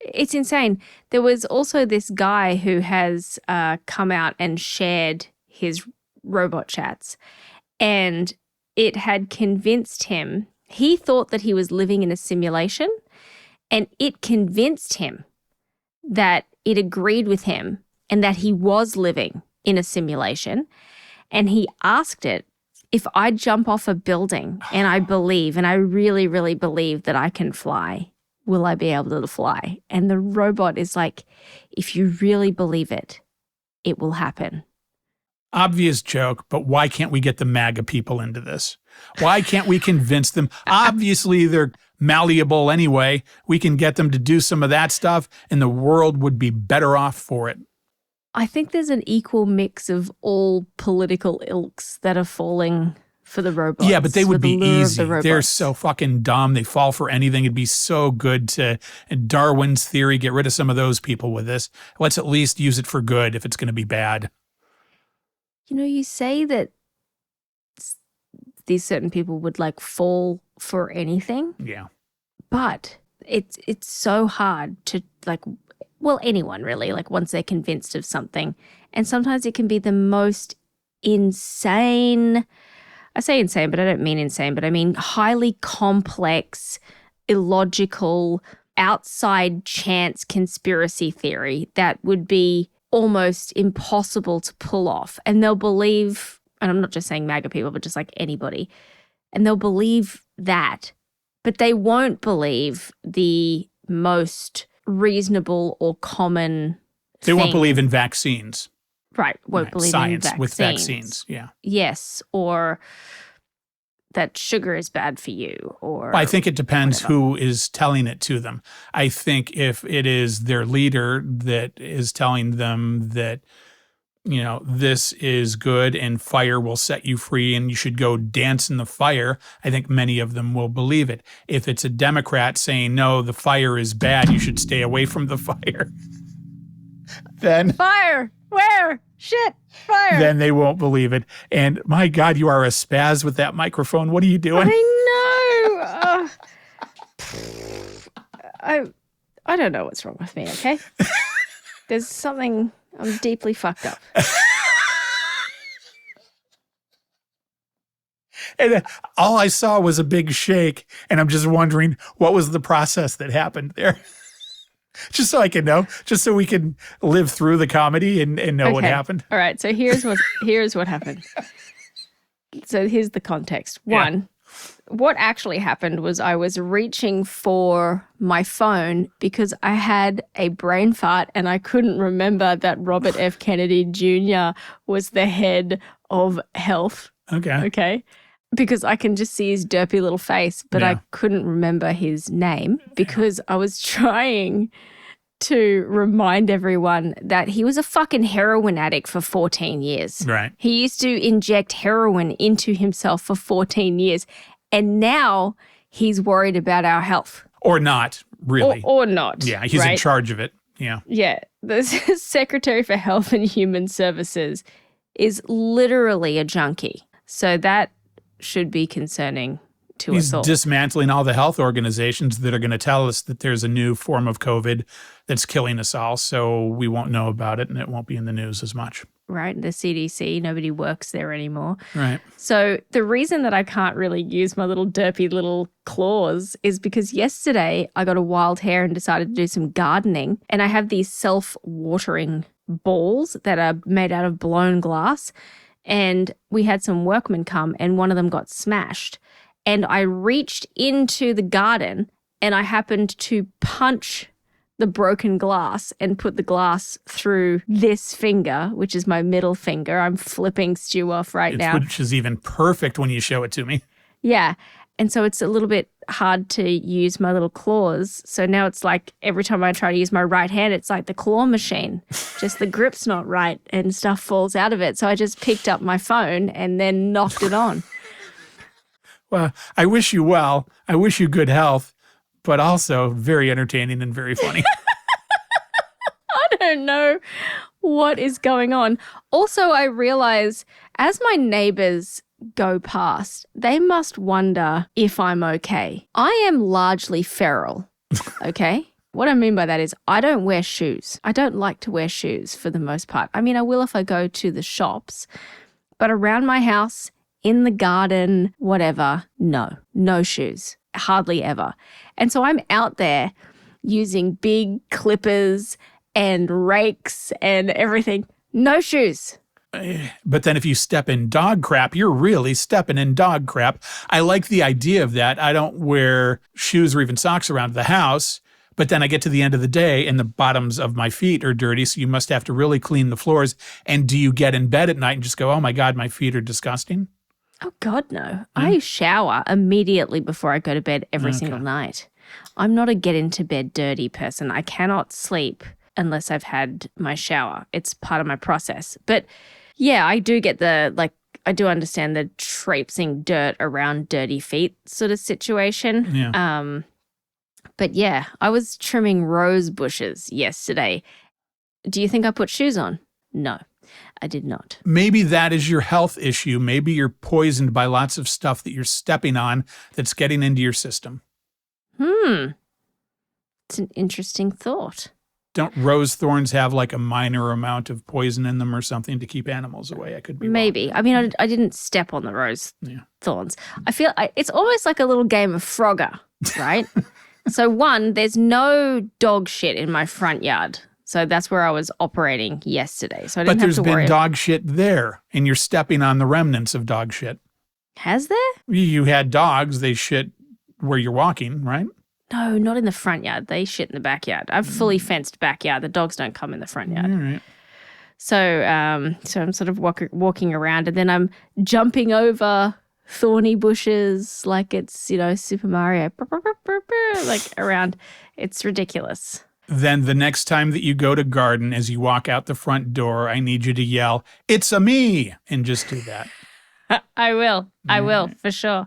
It's insane. There was also this guy who has come out and shared his robot chats. And it had convinced him, he thought that he was living in a simulation, and it convinced him that it agreed with him and that he was living in a simulation. And he asked it, if I jump off a building and I believe, and I really, really believe that I can fly, will I be able to fly? And the robot is like, if you really believe it, it will happen. Obvious joke, but why can't we get the MAGA people into this? Why can't we convince them? Obviously, they're malleable anyway. We can get them to do some of that stuff, and the world would be better off for it. I think there's an equal mix of all political ilks that are falling for the robots. Yeah, but they would be easy. The They're so fucking dumb. They fall for anything. It'd be so good to Darwin's theory, get rid of some of those people with this. Let's at least use it for good if it's going to be bad. You know, you say that these certain people would like fall for anything. Yeah. But it's so hard to like, well, anyone really, like once they're convinced of something. And sometimes it can be the most insane, I say insane, but I don't mean insane, but I mean highly complex, illogical, outside chance conspiracy theory that would be almost impossible to pull off. And they'll believe, and I'm not just saying MAGA people, but just like anybody, and they'll believe that, but they won't believe the most reasonable or common They won't thing. believe in vaccines. Right. Won't Right. believe Science in vaccines. with vaccines. Yeah. Yes. Or that sugar is bad for you. Or Well, I think it depends whatever. who is telling it to them. I think if it is their leader that is telling them that, this is good and fire will set you free and you should go dance in the fire, I think many of them will believe it. If it's a Democrat saying, no, the fire is bad, you should stay away from the fire, then Fire! Where? Shit! Fire! then they won't believe it. And my God, you are a spaz with that microphone. What are you doing? I know. I don't know what's wrong with me, okay? There's something, I'm deeply fucked up. And all I saw was a big shake, and I'm just wondering what was the process that happened there. Just so I can know, just so we can live through the comedy and know what Okay. happened. All right, so here's what happened. So here's the context. Yeah. One, what actually happened was I was reaching for my phone because I had a brain fart and I couldn't remember that Robert F. Kennedy Jr. was the head of health. Okay. Okay. Because I can just see his derpy little face, but I Yeah. couldn't remember his name because I was trying to remind everyone that he was a fucking heroin addict for 14 years. Right. He used to inject heroin into himself for 14 years. And now he's worried about our health. Or not, really. Or not. Yeah, he's in right? charge of it. Yeah. Yeah. The Secretary for Health and Human Services is literally a junkie. So that should be concerning to He's us all. dismantling all the health organizations that are going to tell us that there's a new form of COVID that's killing us all. So we won't know about it and it won't be in the news as much. Right? The CDC, nobody works there anymore. Right. So the reason that I can't really use my little derpy little claws is because yesterday I got a wild hair and decided to do some gardening. And I have these self-watering balls that are made out of blown glass. And we had some workmen come and one of them got smashed. And I reached into the garden and I happened to punch the broken glass and put the glass through this finger, which is my middle finger. I'm flipping Stu off right now. Which is even perfect when you show it to me. Yeah. And so it's a little bit hard to use my little claws. So now it's like every time I try to use my right hand, it's like the claw machine. Just the grip's not right and stuff falls out of it. So I just picked up my phone and then knocked it on. Well, I wish you well. I wish you good health, but also very entertaining and very funny. I don't know what is going on. Also, I realize as my neighbors go past, they must wonder if I'm okay. I am largely feral, okay? What I mean by that is I don't wear shoes. I don't like to wear shoes for the most part. I mean, I will if I go to the shops, but around my house, in the garden, whatever, no shoes, hardly ever. And so I'm out there using big clippers and rakes and everything. No shoes. But then if you step in dog crap, you're really stepping in dog crap. I like the idea of that. I don't wear shoes or even socks around the house, but then I get to the end of the day and the bottoms of my feet are dirty, so you must have to really clean the floors. And do you get in bed at night and just go, oh my God, my feet are disgusting? Oh, God, no. I shower immediately before I go to bed every single night. I'm not a get into bed dirty person. I cannot sleep unless I've had my shower. It's part of my process. But yeah, I do get I do understand the traipsing dirt around dirty feet sort of situation. Yeah. But yeah, I was trimming rose bushes yesterday. Do you think I put shoes on? No, I did not. Maybe that is your health issue. Maybe you're poisoned by lots of stuff that you're stepping on that's getting into your system. It's an interesting thought. Don't rose thorns have like a minor amount of poison in them or something to keep animals away? I could be wrong. Maybe. I mean, I didn't step on the rose Yeah. thorns. I feel it's almost like a little game of Frogger, right? So one, there's no dog shit in my front yard. So that's where I was operating yesterday. So I didn't But have there's to been worry. dog shit there, and you're stepping on the remnants of dog shit. Has there? You had dogs, they shit where you're walking, right? No, not in the front yard. They shit in the backyard. I've fully fenced backyard. The dogs don't come in the front yard. All right. So I'm sort of walking around, and then I'm jumping over thorny bushes like it's, Super Mario, like around. It's ridiculous. Then the next time that you go to garden, as you walk out the front door, I need you to yell, "It's a me," and just do that. I will. I will, for sure.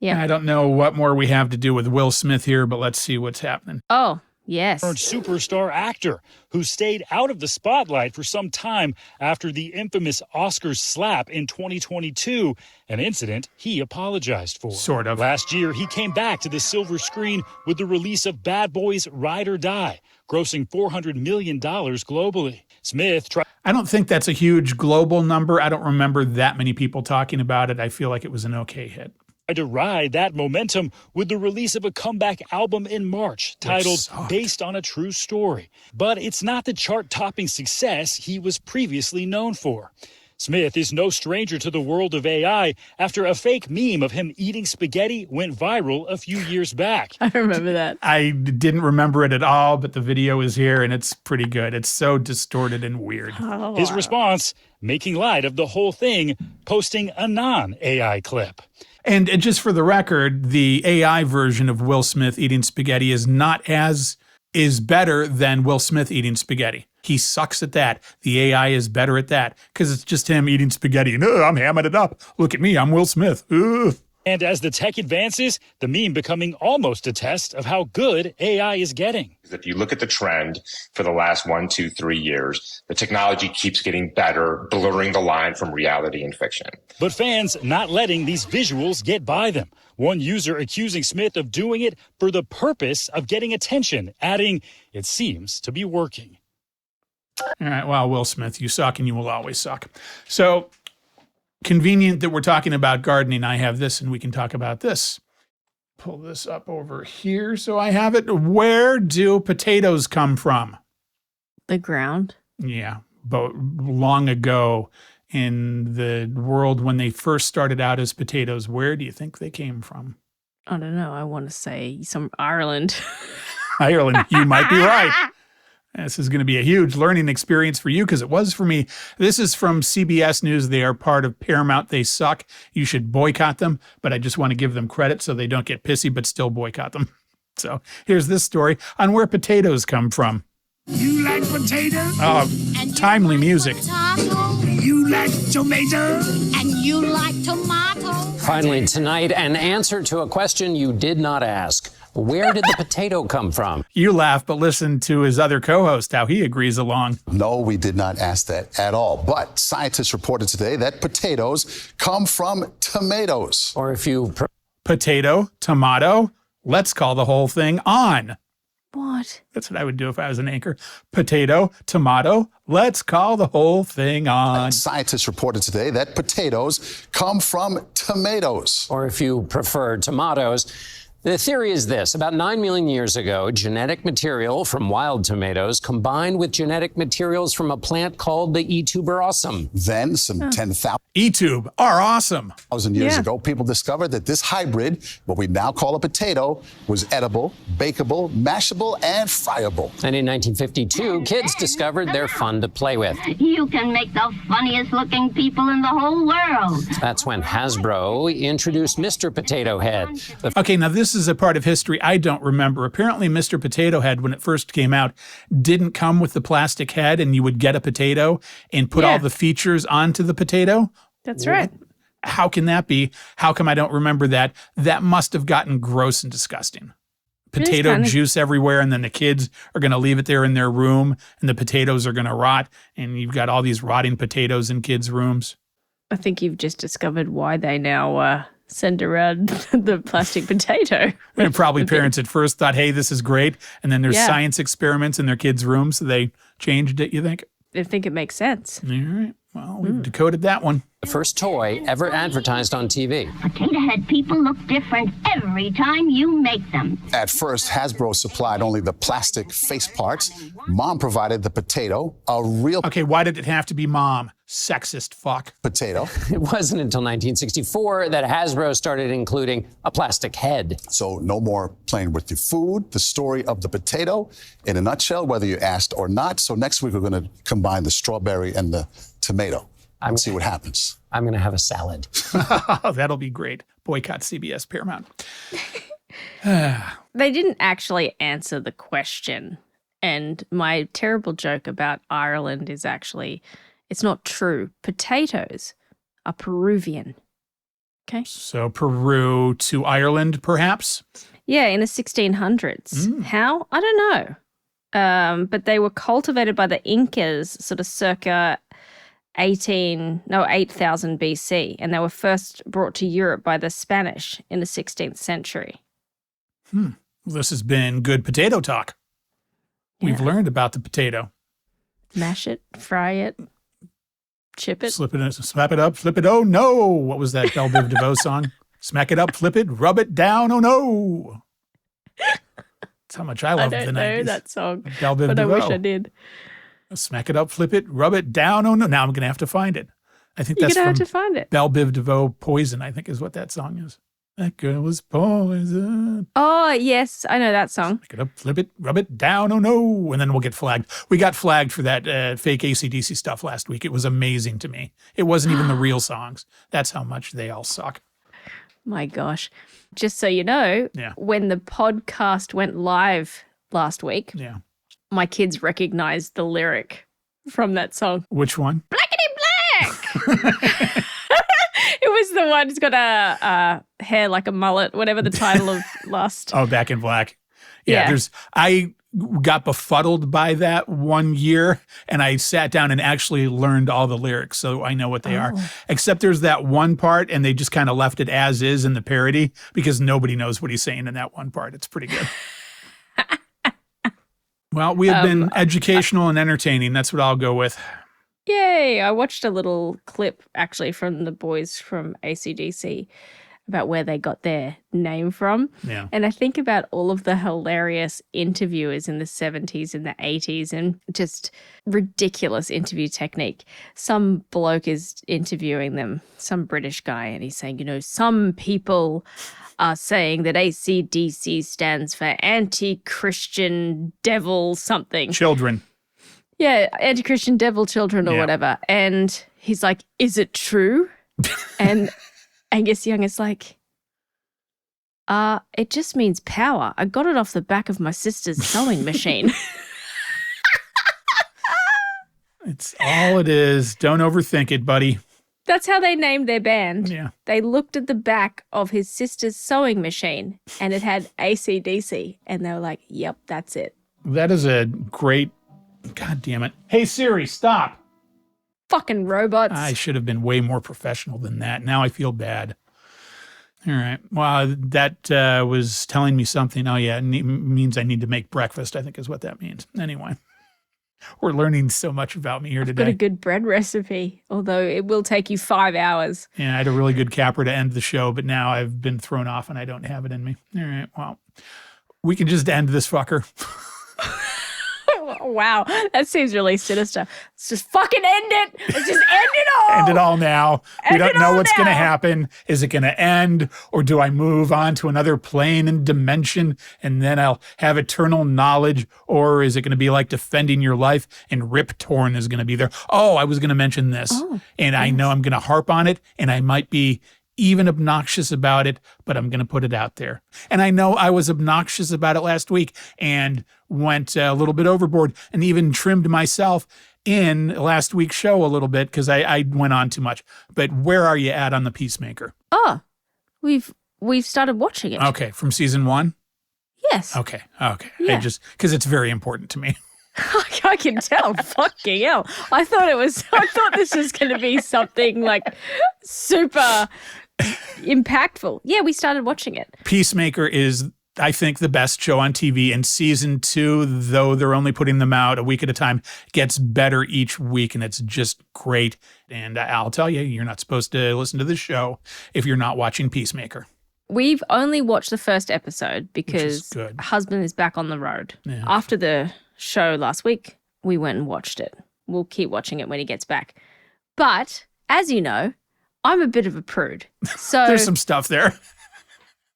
Yeah. I don't know what more we have to do with Will Smith here, but let's see what's happening. Oh, yes. Superstar actor who stayed out of the spotlight for some time after the infamous Oscars slap in 2022, an incident he apologized for. Sort of. Last year, he came back to the silver screen with the release of Bad Boys Ride or Die, grossing $400 million globally. Smith tried. I don't think that's a huge global number. I don't remember that many people talking about it. I feel like it was an okay hit. To ride that momentum with the release of a comeback album in March titled Based on a True Story. But it's not the chart-topping success he was previously known for. Smith is no stranger to the world of AI after a fake meme of him eating spaghetti went viral a few years back. I remember that. I didn't remember it at all, but the video is here and it's pretty good. It's so distorted and weird. Oh, His response, making light of the whole thing, posting a non-AI clip. And just for the record, the AI version of Will Smith eating spaghetti is better than Will Smith eating spaghetti. He sucks at that. The AI is better at that because it's just him eating spaghetti. And I'm hamming it up. Look at me. I'm Will Smith. Ugh. And as the tech advances, the meme becoming almost a test of how good AI is getting. If you look at the trend for the last 1, 2, 3 years, the technology keeps getting better, blurring the line from reality and fiction. But fans not letting these visuals get by them. One user accusing Smith of doing it for the purpose of getting attention, adding, "It seems to be working." All right. Well, Will Smith, you suck and you will always suck. So convenient that we're talking about gardening. I have this and we can talk about this. Pull this up over here so I have it. Where do potatoes come from? The ground. Yeah, but long ago in the world when they first started out as potatoes, where do you think they came from? I don't know. I want to say some Ireland. Ireland, you might be right. This is going to be a huge learning experience for you because it was for me. This is from CBS News. They are part of Paramount. They suck. You should boycott them, but I just want to give them credit so they don't get pissy, but still boycott them. So here's this story on where potatoes come from. You like potatoes? Timely music. You like tomato? And you like tomato? Finally, tonight, an answer to a question you did not ask. Where did the potato come from? You laugh, but listen to his other co-host, how he agrees along. No, we did not ask that at all. But scientists reported today that potatoes come from tomatoes. Or if you... Potato, tomato, let's call the whole thing on. What? That's what I would do if I was an anchor. Potato, tomato, let's call the whole thing on. Scientists reported today that potatoes come from tomatoes. Or if you prefer tomatoes, the theory is this. About 9 million years ago, genetic material from wild tomatoes combined with genetic materials from a plant called the E. tuberosum. Then, some 10,000 E-tube are awesome. years ago, people discovered that this hybrid, what we now call a potato, was edible, bakeable, mashable, and friable. And in 1952, kids discovered they're fun to play with. You can make the funniest looking people in the whole world. That's when Hasbro introduced Mr. Potato Head. Okay, now this is a part of history I don't remember. Apparently, Mr. Potato Head, when it first came out, didn't come with the plastic head, and you would get a potato and put all the features onto the potato. That's right. How can that be? How come I don't remember that? That must have gotten gross and disgusting. Potato juice everywhere, and then the kids are going to leave it there in their room, and the potatoes are going to rot, and you've got all these rotting potatoes in kids' rooms. I think you've just discovered why they now send around the plastic potato. And probably parents at first thought, hey, this is great. And then there's science experiments in their kids' rooms, so they changed it, you think? I think it makes sense. All right. Well, we've decoded that one. The first toy ever advertised on TV. Potato Head people look different every time you make them. At first, Hasbro supplied only the plastic face parts. Mom provided the potato, a real Okay, why did it have to be Mom? Sexist fuck. potato. It wasn't until 1964 that Hasbro started including a plastic head. So no more playing with your food. The story of the potato in a nutshell, whether you asked or not. So next week, we're going to combine the strawberry and the tomato and see what happens. I'm going to have a salad. That'll be great. Boycott CBS Paramount. They didn't actually answer the question. And my terrible joke about Ireland is actually, it's not true. Potatoes are Peruvian. Okay. So Peru to Ireland, perhaps? Yeah, in the 1600s. How? I don't know. But they were cultivated by the Incas sort of circa 8,000 BC, and they were first brought to Europe by the Spanish in the 16th century. This has been good potato talk. We've learned about the potato. Mash it, fry it, chip it. Slap it up, flip it, oh no. What was that Belle Biv DeVoe song? Smack it up, flip it, rub it down, oh no. That's how much I love the 90s. I don't know that song, Belle Biv but DeVoe. I wish I did. Smack it up, flip it, rub it down, oh no. Now I'm going to have to find it. I think You're that's going to have from to find it. Belle Biv DeVoe, Poison, I think is what that song is. That girl was poison. Oh, yes, I know that song. Pick it up, flip it, rub it down, oh no. And then we'll get flagged. We got flagged for that fake AC/DC stuff last week. It was amazing to me. It wasn't even the real songs. That's how much they all suck. My gosh. Just so you know, Yeah. when the podcast went live last week, Yeah. my kids recognized the lyric from that song. Which one? Blackity black! It was the one who's got a hair like a mullet, whatever the title of last. Oh, Back in Black. Yeah, Yeah. I got befuddled by that one year, and I sat down and actually learned all the lyrics, so I know what they are. Except there's that one part, and they just kind of left it as is in the parody because nobody knows what he's saying in that one part. It's pretty good. Well, we have been educational and entertaining. That's what I'll go with. Yay! I watched a little clip actually from the boys from AC/DC about where they got their name from. Yeah. And I think about all of the hilarious interviewers in the 70s and the 80s and just ridiculous interview technique. Some bloke is interviewing them, some British guy, and he's saying, you know, some people are saying that AC/DC stands for anti-Christian devil something. Children. Yeah, anti-Christian devil children or Yeah. whatever. And he's like, is it true? And Angus Young is like, it just means power. I got it off the back of my sister's sewing machine. It's all it is. Don't overthink it, buddy. That's how they named their band. Yeah. They looked at the back of his sister's sewing machine and it had AC/DC. And they were like, yep, that's it. That is a great... God damn it. Hey, Siri, stop. Fucking robots. I should have been way more professional than that. Now I feel bad. All right. Well, that was telling me something. Oh, yeah. It means I need to make breakfast, I think is what that means. Anyway, we're learning so much about me here Got a today. good bread recipe, although it will take you 5 hours. Yeah, I had a really good capper to end the show, but now I've been thrown off and I don't have it in me. All right. Well, we can just end this fucker. Wow, that seems really sinister. Let's just fucking end it. Let's just end it all. End it all now. We End don't it know all what's going to now. happen. Is it going to end, or do I move on to another plane and dimension and then I'll have eternal knowledge? Or is it going to be like Defending Your Life and Rip Torn is going to be there? Oh, I was going to mention this. And I know I'm going to harp on it, and I might be even obnoxious about it, but I'm going to put it out there. And I know I was obnoxious about it last week and went a little bit overboard and even trimmed myself in last week's show a little bit because I went on too much. But where are you at on the Peacemaker? Oh, we've started watching it. Okay, from season 1? Yes. Okay. Yeah. I just, because it's very important to me. I can tell. Fucking hell. I thought this was going to be something like super impactful. Yeah, we started watching it. Peacemaker is I think, the best show on TV. And season 2, though they're only putting them out a week at a time, gets better each week, and it's just great. And I'll tell you, you're not supposed to listen to this show if you're not watching Peacemaker. We've only watched the first episode Which is because good. husband is back on the road. Yeah. After the show last week, we went and watched it. We'll keep watching it when he gets back. But, as you know, I'm a bit of a prude. So There's some stuff there.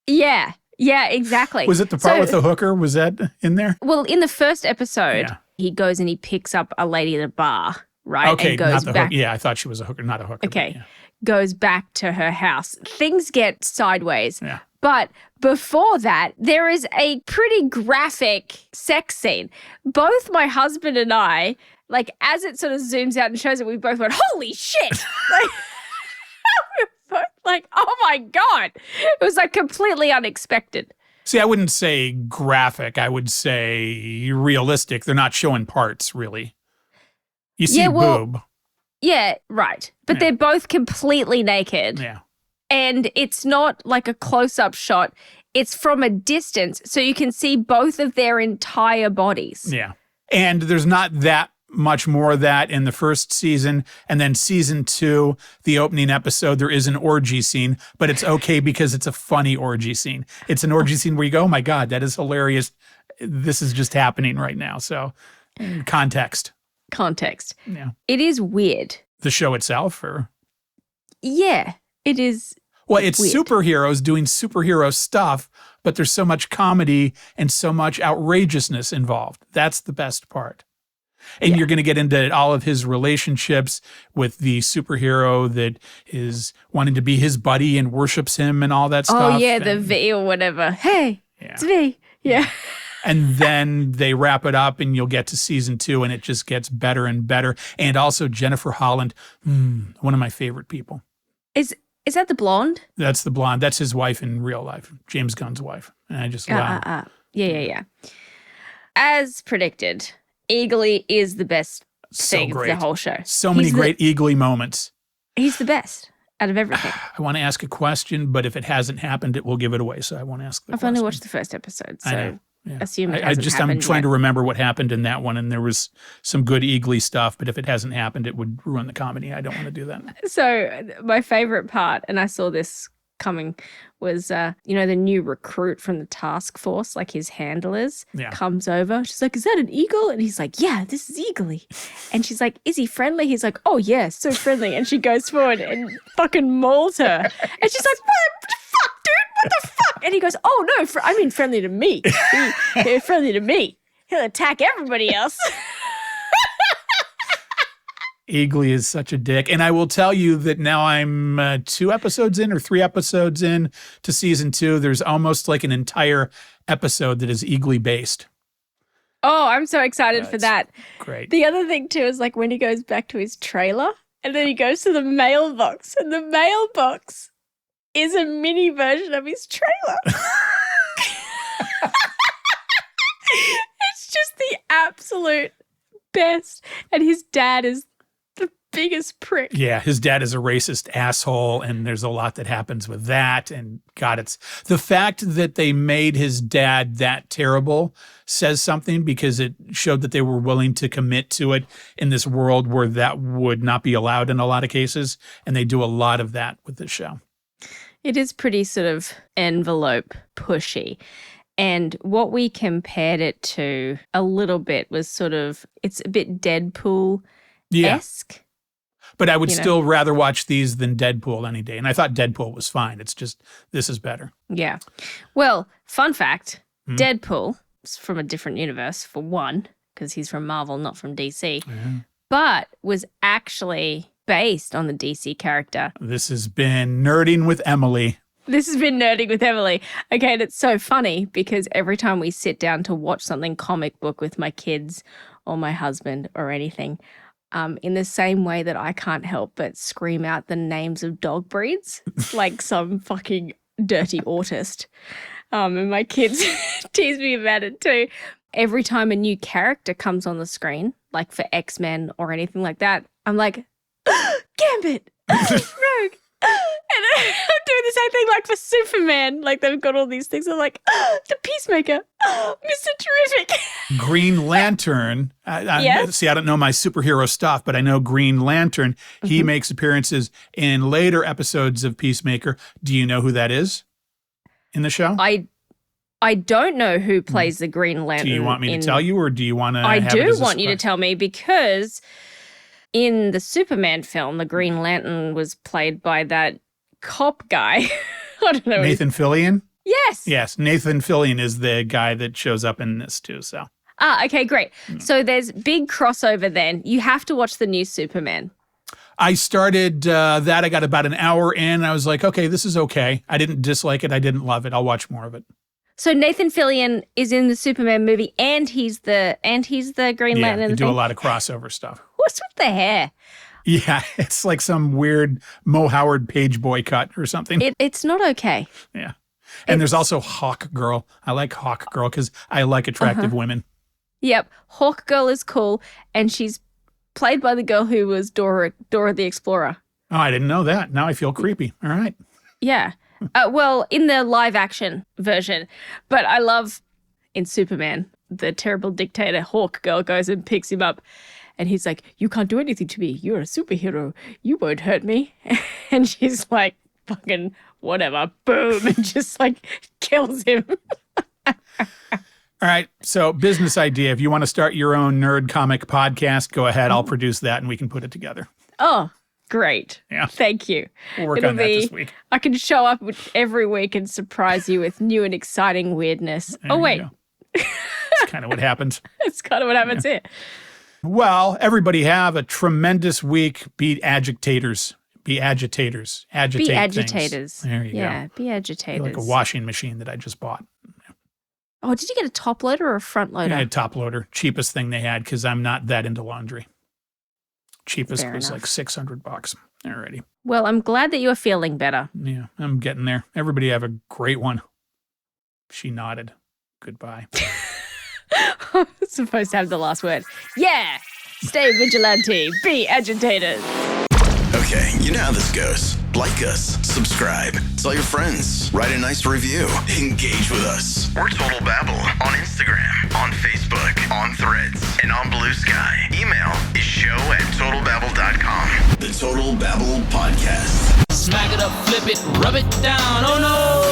Yeah, exactly. Was it the part with the hooker? Was that in there? Well, in the first episode, Yeah. he goes and he picks up a lady at a bar, right? Okay, and goes not the back. hooker. Yeah, I thought she was a hooker, not a hooker. but Okay. yeah. Goes back to her house. Things get sideways. Yeah. But before that, there is a pretty graphic sex scene. Both my husband and I, like, as it sort of zooms out and shows it, we both went, holy shit! Like, we were both like, oh my God. It was like completely unexpected. See, I wouldn't say graphic. I would say realistic. They're not showing parts, really. You see boob. Yeah, right. But they're both completely naked. Yeah. And it's not like a close-up shot. It's from a distance, so you can see both of their entire bodies. Yeah. And there's not that much more of that in the first season. And then season 2, the opening episode, there is an orgy scene, but it's okay because it's a funny orgy scene. It's an orgy scene where you go, oh my God, that is hilarious. This is just happening right now. So context. Yeah. It is weird. The show itself, or? Yeah, it is. Well, it's weird. superheroes doing superhero stuff, but there's so much comedy and so much outrageousness involved. That's the best part. And you're going to get into all of his relationships with the superhero that is wanting to be his buddy and worships him and all that stuff. Oh, yeah, the V or whatever. Hey, it's V. Yeah. And then they wrap it up and you'll get to season 2 and it just gets better and better. And also Jennifer Holland, one of my favorite people. Is that the blonde? That's the blonde. That's his wife in real life, James Gunn's wife. And I just love her. Yeah. As predicted, Eagly is the best So thing of great. the whole show. So many great Eagly moments. He's the best out of everything. I want to ask a question, but if it hasn't happened, it will give it away. So I won't ask the I've question. only watched the first episode, I so know. Yeah. assume it hasn't I'm happened trying yet. to remember what happened in that one, and there was some good Eagly stuff, but if it hasn't happened, it would ruin the comedy. I don't want to do that. So my favorite part, and I saw this coming, was the new recruit from the task force, like his handlers, comes over. She's like, is that an eagle? And he's like, yeah, this is Eagly. And she's like, is he friendly? He's like, oh yeah, so friendly. And she goes forward and fucking mauls her. And she's like, what the fuck, dude? What the fuck? And he goes, oh no, I mean friendly to me. He's friendly to me. He'll attack everybody else. Eagly is such a dick. And I will tell you that now I'm 2 episodes in or 3 episodes in to season 2. There's almost like an entire episode that is Eagly based. Oh, I'm so excited for that. Great. The other thing too is like when he goes back to his trailer and then he goes to the mailbox and the mailbox is a mini version of his trailer. It's just the absolute best. And his dad is the biggest prick. Yeah, his dad is a racist asshole, and there's a lot that happens with that. And God, it's the fact that they made his dad that terrible says something, because it showed that they were willing to commit to it in this world where that would not be allowed in a lot of cases. And they do a lot of that with this show. It is pretty sort of envelope pushy. And what we compared it to a little bit was sort of, it's a bit Deadpool-esque. But I would still rather watch these than Deadpool any day. And I thought Deadpool was fine. It's just, this is better. Yeah. Well, fun fact, Deadpool is from a different universe, for one, because he's from Marvel, not from DC, but was actually based on the DC character. This has been Nerding with Emily. This has been Nerding with Emily. Okay, and it's so funny because every time we sit down to watch something comic book with my kids or my husband or anything, in the same way that I can't help but scream out the names of dog breeds like some fucking dirty autist. And my kids tease me about it too. Every time a new character comes on the screen, like for X-Men or anything like that, I'm like, Gambit, Rogue. And I'm doing the same thing like for Superman. Like they've got all these things. They're like, the Peacemaker, Mr. Terrific. Green Lantern. Yes. See, I don't know my superhero stuff, but I know Green Lantern. He makes appearances in later episodes of Peacemaker. Do you know who that is in the show? I don't know who plays the Green Lantern. Do you want me to tell you, or do you want to? I do want you to tell me, because in the Superman film, the Green Lantern was played by that cop guy. I don't know. Nathan Fillion? Yes. Yes, Nathan Fillion is the guy that shows up in this too, so. Okay, great. So there's big crossover then. You have to watch the new Superman. I started that. I got about an hour in. I was like, okay, this is okay. I didn't dislike it. I didn't love it. I'll watch more of it. So Nathan Fillion is in the Superman movie, and he's the Green Lantern. Yeah, they do a lot of crossover stuff. What's with the hair? Yeah, it's like some weird Mo Howard page boy cut or something. It's not okay. Yeah. And there's also Hawk Girl. I like Hawk Girl because I like attractive women. Yep. Hawk Girl is cool, and she's played by the girl who was Dora the Explorer. Oh, I didn't know that. Now I feel creepy. All right. Yeah. Well, in the live action version. But I love in Superman, the terrible dictator Hawk Girl goes and picks him up. And he's like, you can't do anything to me. You're a superhero. You won't hurt me. And she's like, fucking whatever. Boom. And just like kills him. All right. So business idea. If you want to start your own nerd comic podcast, go ahead. I'll produce that and we can put it together. Oh, great. Yeah. Thank you. We'll work on that this week. I can show up every week and surprise you with new and exciting weirdness. There you go. That's kind of what happens. It's kind of what happens here. Well, everybody have a tremendous week. Be agitators. Be agitators. Agitate Be things. agitators. There you go. Yeah, be agitators. Like a washing machine that I just bought. Oh, did you get a top loader or a front loader? I had a top loader. Cheapest thing they had because I'm not that into laundry. Cheapest Fair was enough. like $600. Alrighty. Well, I'm glad that you are feeling better. Yeah, I'm getting there. Everybody have a great one. She nodded. Goodbye. I'm supposed to have the last word. Yeah. Stay vigilante. Be agitators. Okay, you know how this goes. Like us, subscribe, tell your friends, write a nice review, engage with us. We're Total Babble on Instagram, on Facebook, on Threads, and on Blue Sky. Email is show@totalbabble.com. The Total Babble Podcast. Smack it up, flip it, rub it down. Oh no!